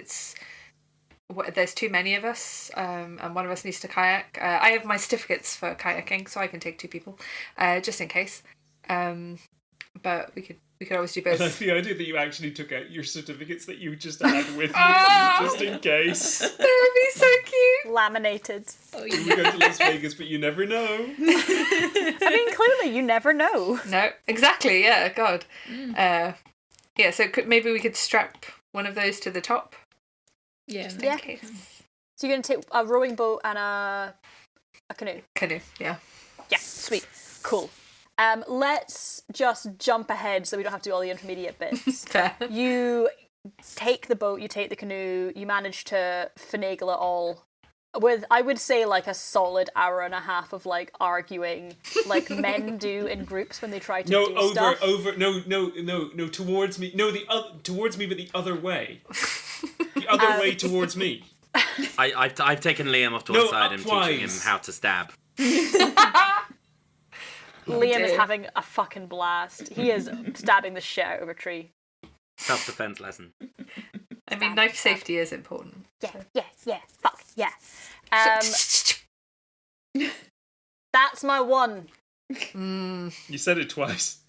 there's too many of us, and one of us needs to kayak. I have my certificates for kayaking, so I can take 2 people, just in case. But we could always do I like both. the idea that you actually took out your certificates that you just had with you, Oh! just in case. That would be so cute. Laminated. Oh, You were going to Las Vegas, but you never know. I mean, clearly you never know. No, exactly. Yeah, God. Yeah. So maybe we could strap one of those to the top, yeah. just Yeah. in case. So you're gonna take a rowing boat and a canoe. Canoe. Yeah. Yeah, sweet, cool. Let's just jump ahead so we don't have to do all the intermediate bits. Fair. You take the boat, you take the canoe, you manage to finagle it all with, I would say, like a solid hour and a half of like arguing, like men do in groups when they try to No, do stuff. no, towards me. No, towards me, but the other way. The other way towards me. I've taken Liam off to No, one side and teaching him upwise. how to stab. Liam is dear. having a fucking blast. He is stabbing the shit out of a tree. Self-defense lesson. I mean, knife safety is important. Yeah, fuck, yeah. That's my one. You said it twice.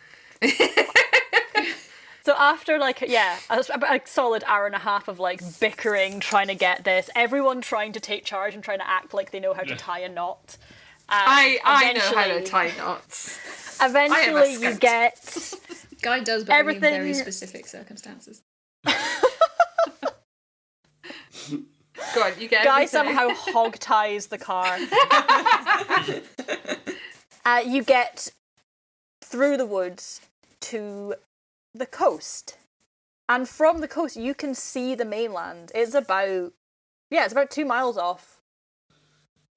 So after like about a solid hour and a half of like bickering, trying to get this, everyone trying to take charge and trying to act like they know how to tie a knot. I know how to eventually- tie knots. Eventually, you scout. get Guy does, but only in very Everything- specific circumstances. Go on, you get Guy everything. somehow hog ties the car. You get through the woods to the coast, and from the coast you can see the mainland. It's about 2 miles off.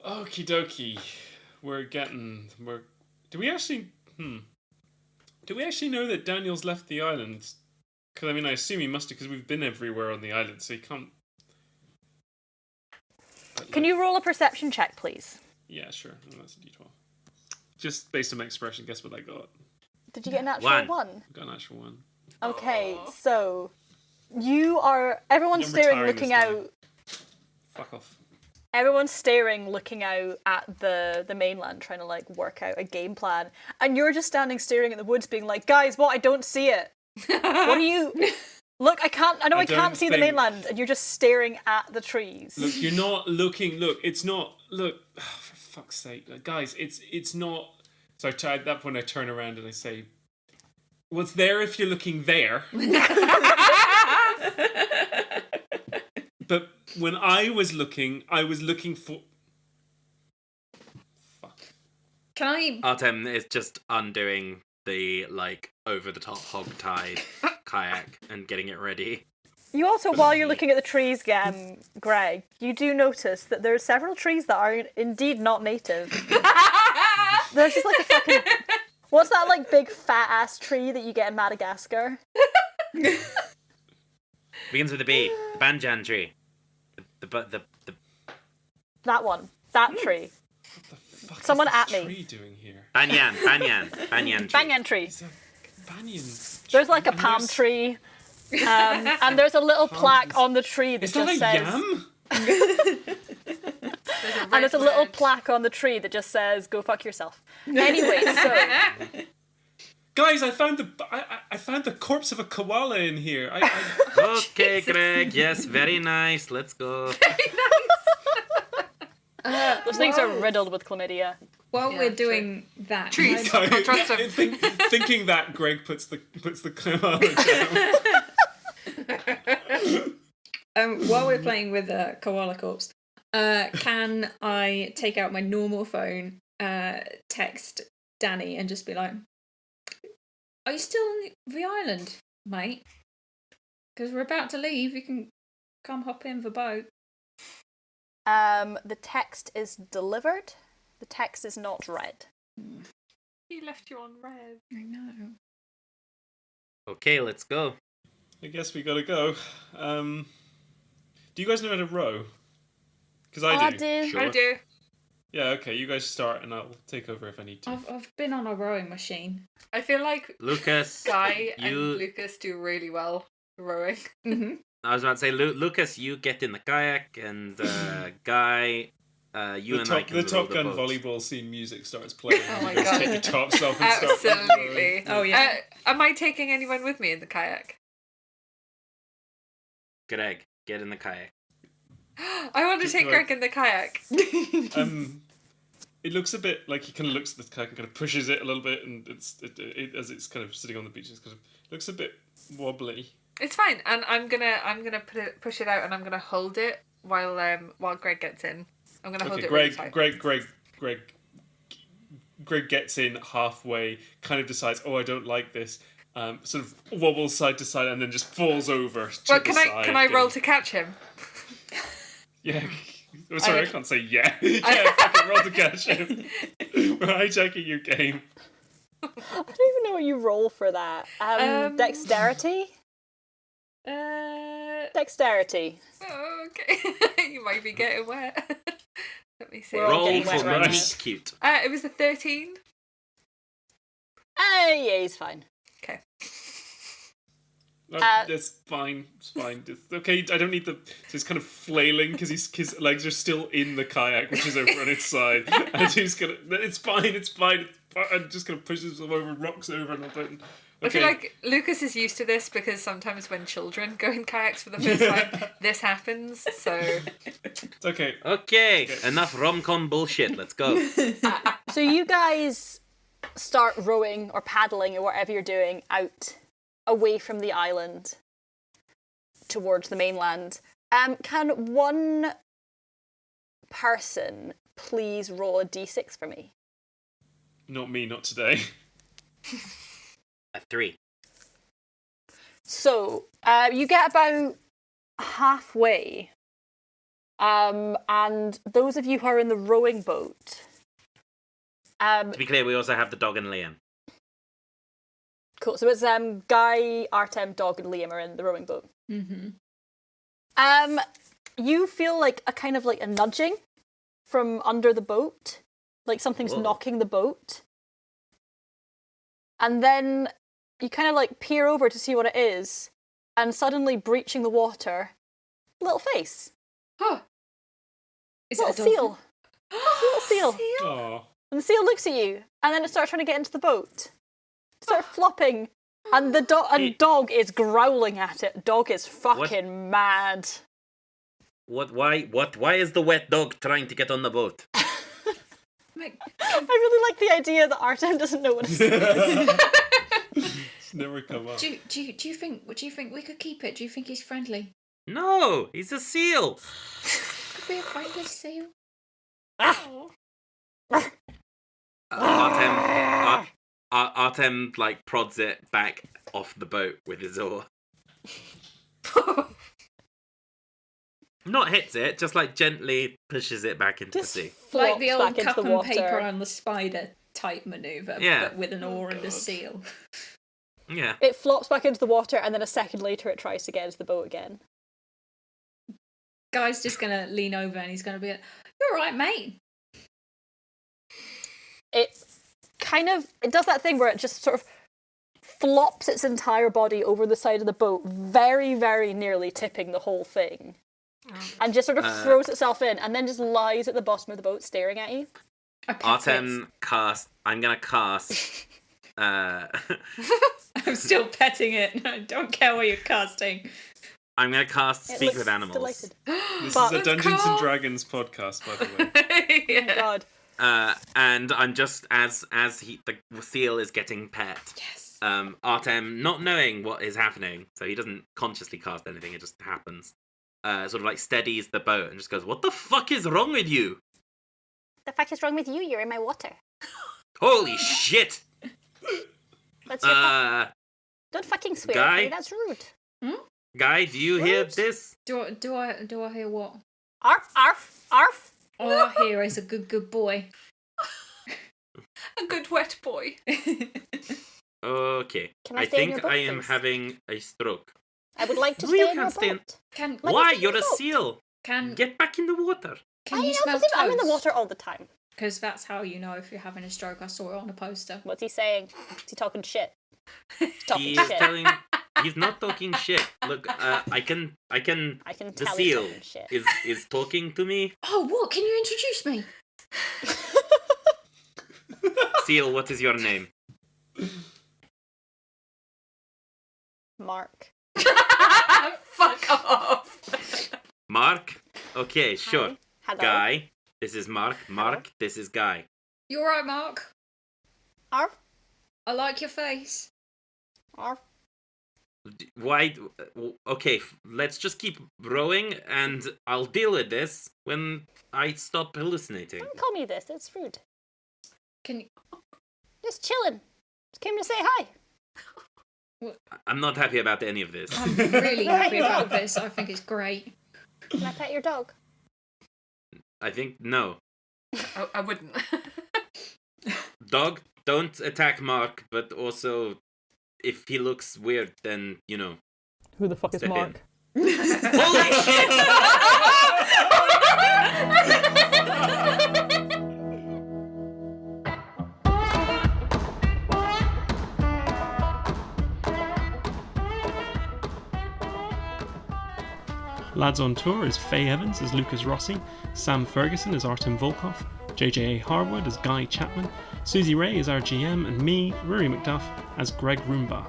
Okie dokie. Do we actually know that Daniel's left the island? Because I mean, I assume he must have, because we've been everywhere on the island, so he can't. But, Can like, you roll a perception check, please? Yeah, sure. Oh, that's a d12. Just based on my expression, guess what I got? Did you get an actual one? I got an actual one. Okay, so everyone's I'm staring, retiring looking this time. out. Fuck off. Everyone's staring, looking out at the mainland, trying to like work out a game plan, and you're just standing staring at the woods, being like, "Guys, what? I don't see it. What are you? Look, I can't. I know I can't don't see the think- mainland." And you're just staring at the trees. Look, you're not looking. Look, it's not. Look, for fuck's sake, guys, it's not. So at that point, I turn around and I say, "What's there if you're looking there?" But when I was looking for. Fuck. Can I? Artem is just undoing the like over the top hog tied kayak and getting it ready. You also, while you're looking at the trees, Gregg, you do notice that there are several trees that are indeed not native. There's just like a fucking... What's that like big fat ass tree that you get in Madagascar? Begins with a B. Banyan tree. The That one. That tree. What the fuck Someone is at this me. tree doing here? banyan tree. Banyan tree. It's a banyan. There's like a And palm there's- tree. And there's a little plaque on the tree that Is that just a says... yam? And there's a little plaque on the tree that just says, go fuck yourself. Anyway, so... Guys, I found the corpse of a koala in here. Okay, Gregg. Yes, very nice. Let's go. Those things are riddled with chlamydia. While Yeah, we're true. doing that, Trees. Can't trust them. Thinking that, Gregg puts the koala down. while we're playing with a koala corpse, can I take out my normal phone, text Danny, and just be like, "Are you still on the island, mate? Because we're about to leave. You can come hop in the boat." The text is delivered. The text is not read. He left you on red. I know. Okay, let's go. I guess we gotta go. Do you guys know how to row? Because I do. Sure. I do. Yeah, okay, you guys start and I'll take over if I need to. I've been on a rowing machine. I feel like Lucas, Guy and you. Lucas do really well rowing. Mm-hmm. I was about to say, Lucas, you get in the kayak, and Guy, you and I can The row Top the Gun boat. volleyball scene music starts playing. Oh my You guys God. take your tops off and start Absolutely. Oh yeah. Am I taking anyone with me in the kayak? Gregg, get in the kayak. I want to take Right. Gregg in the kayak. It looks a bit like he kind of looks at the kayak and kind of pushes it a little bit, and it as it's kind of sitting on the beach, it's kind of looks a bit wobbly. It's fine, and I'm gonna push it out, and I'm gonna hold it while Gregg gets in. I'm gonna hold Okay, it really tight. Gregg gets in halfway, kind of decides, oh, I don't like this, sort of wobbles side to side, and then just falls over. Well, to can the I side can I roll and- to catch him? Yeah. Oh, sorry, I Okay. can't say yeah. Yeah, fucking roll to catch him. We're hijacking your game. I don't even know what you roll for that. Dexterity? Dexterity. Oh, okay. You might be getting wet. Let me see. We're all Roll getting wet for right now. meet cute. It was a 13. Yeah, he's fine. Okay. That's fine. It's fine. It's okay. I don't need the. So he's kind of flailing because his legs are still in the kayak, which is over on its side. And he's gonna. It's fine. It's fine. I'm just gonna push himself over, rocks over, and I'll put. I feel like Lucas is used to this because sometimes when children go in kayaks for the first time, this happens. So It's okay. Okay, enough rom-com bullshit. Let's go. So you guys start rowing or paddling or whatever you're doing out away from the island towards the mainland. Can one person please roll a d6 for me? Not me. Not today. A 3. So you get about halfway, and those of you who are in the rowing boat. To be clear, we also have the dog and Liam. Cool. So it's Guy, Artem, Dog, and Liam are in the rowing boat. Mm-hmm. You feel like a kind of like a nudging from under the boat, like something's Whoa. knocking the boat, and then you kind of like peer over to see what it is, and suddenly breaching the water, little face, Is little it a dolphin? seal, little seal, Oh. and the seal looks at you, and then it starts trying to get into the boat, start flopping, and the dog is growling at it. Dog is fucking mad. Why is the wet dog trying to get on the boat? Like, I really like the idea that Artem doesn't know what a seal is. It's never come up. do you think we could keep it? Do you think he's friendly? No, he's a seal. Could be a friendly seal. Artem Artem like prods it back off the boat with his oar. Not hits it, just like gently pushes it back into the sea. Like the old back into cup the and water. paper on the spider type maneuver, Yeah. but with an oar and a seal. Yeah. It flops back into the water, and then a second later it tries to get into the boat again. Guy's just gonna lean over and he's gonna be like, "You're all right, mate." It does that thing where it just sort of flops its entire body over the side of the boat, very, very nearly tipping the whole thing. And just sort of throws itself in, and then just lies at the bottom of the boat staring at you. Artem cast. I'm gonna cast. I'm still petting it. I don't care what you're casting. I'm gonna cast It Speak looks with Animals. delighted. This But- is a Dungeons and cool. Dragons podcast, by the way. Oh my god. And I'm just as the seal is getting pet. Yes. Artem, not knowing what is happening, so he doesn't consciously cast anything. It just happens. Sort of like steadies the boat and just goes, "What the fuck is wrong with you? The fuck is wrong with you? You're in my water. Holy shit!" What's your Don't fucking swear Guy? at me, that's rude. Guy, do you hear What? this? Do I hear what? Arf, arf, arf. All I hear is a good boy. A good wet boy. Okay. Can I I stay in think your boat, I am please? having a stroke. I would like to No, stay you in your can't stay in- boat. Can Let me Why? stay in You're your a boat. seal. can Get back in the water. can you smell I'm in the toes? water all the time. Because that's how you know if you're having a stroke. I saw it on a poster. What's he saying? Is he talking shit? He's talking He is shit. telling. He's not talking shit. Look, I can. I can The tell he's seal talking shit. is talking to me. Oh, what? Can you introduce me? Seal, what is your name? Mark. Fuck off. Mark. Okay, sure. Hi. Hello. Guy. This is Mark. Mark. This is Guy. You alright, Mark? Arf, I like your face. arf. Why? Okay, let's just keep rowing, and I'll deal with this when I stop hallucinating. Don't call me this, it's rude. Can you... Just chilling. Just came to say hi. I'm not happy about any of this. I'm really happy about this. I think it's great. Can I pet your dog? I think no. I wouldn't. Dog, don't attack Mark, but also, if he looks weird, then, you know. Who the fuck is Step in. Mark? Holy shit! Lads on Tour is Fay Evans as Lucas Rossi, Sam Ferguson as Artem Volkov, JJA Harwood as Guy Chapman, Susie Rae as our GM, and me, Ruaraidh MacDuff, as Gregg Roomba.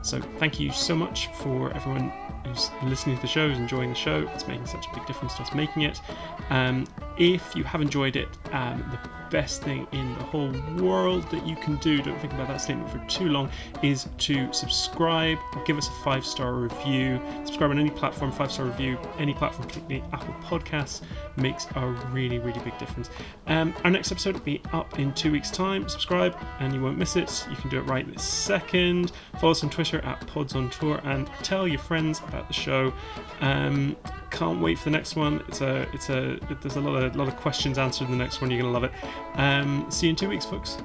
So thank you so much for everyone who's listening to the show, who's enjoying the show. It's making such a big difference to us making it. If you have enjoyed it, the best thing in the whole world that you can do, don't think about that statement for too long, is to subscribe, give us a 5-star review. Subscribe on any platform, 5-star review, any platform, particularly Apple Podcasts, makes a really, really big difference. Our next episode will be up in 2 weeks' time. Subscribe and you won't miss it. You can do it right this second. Follow us on Twitter at Pods on Tour and tell your friends about the show. Can't wait for the next one. There's a lot of questions answered in the next one. You're gonna love it. See you in 2 weeks, folks.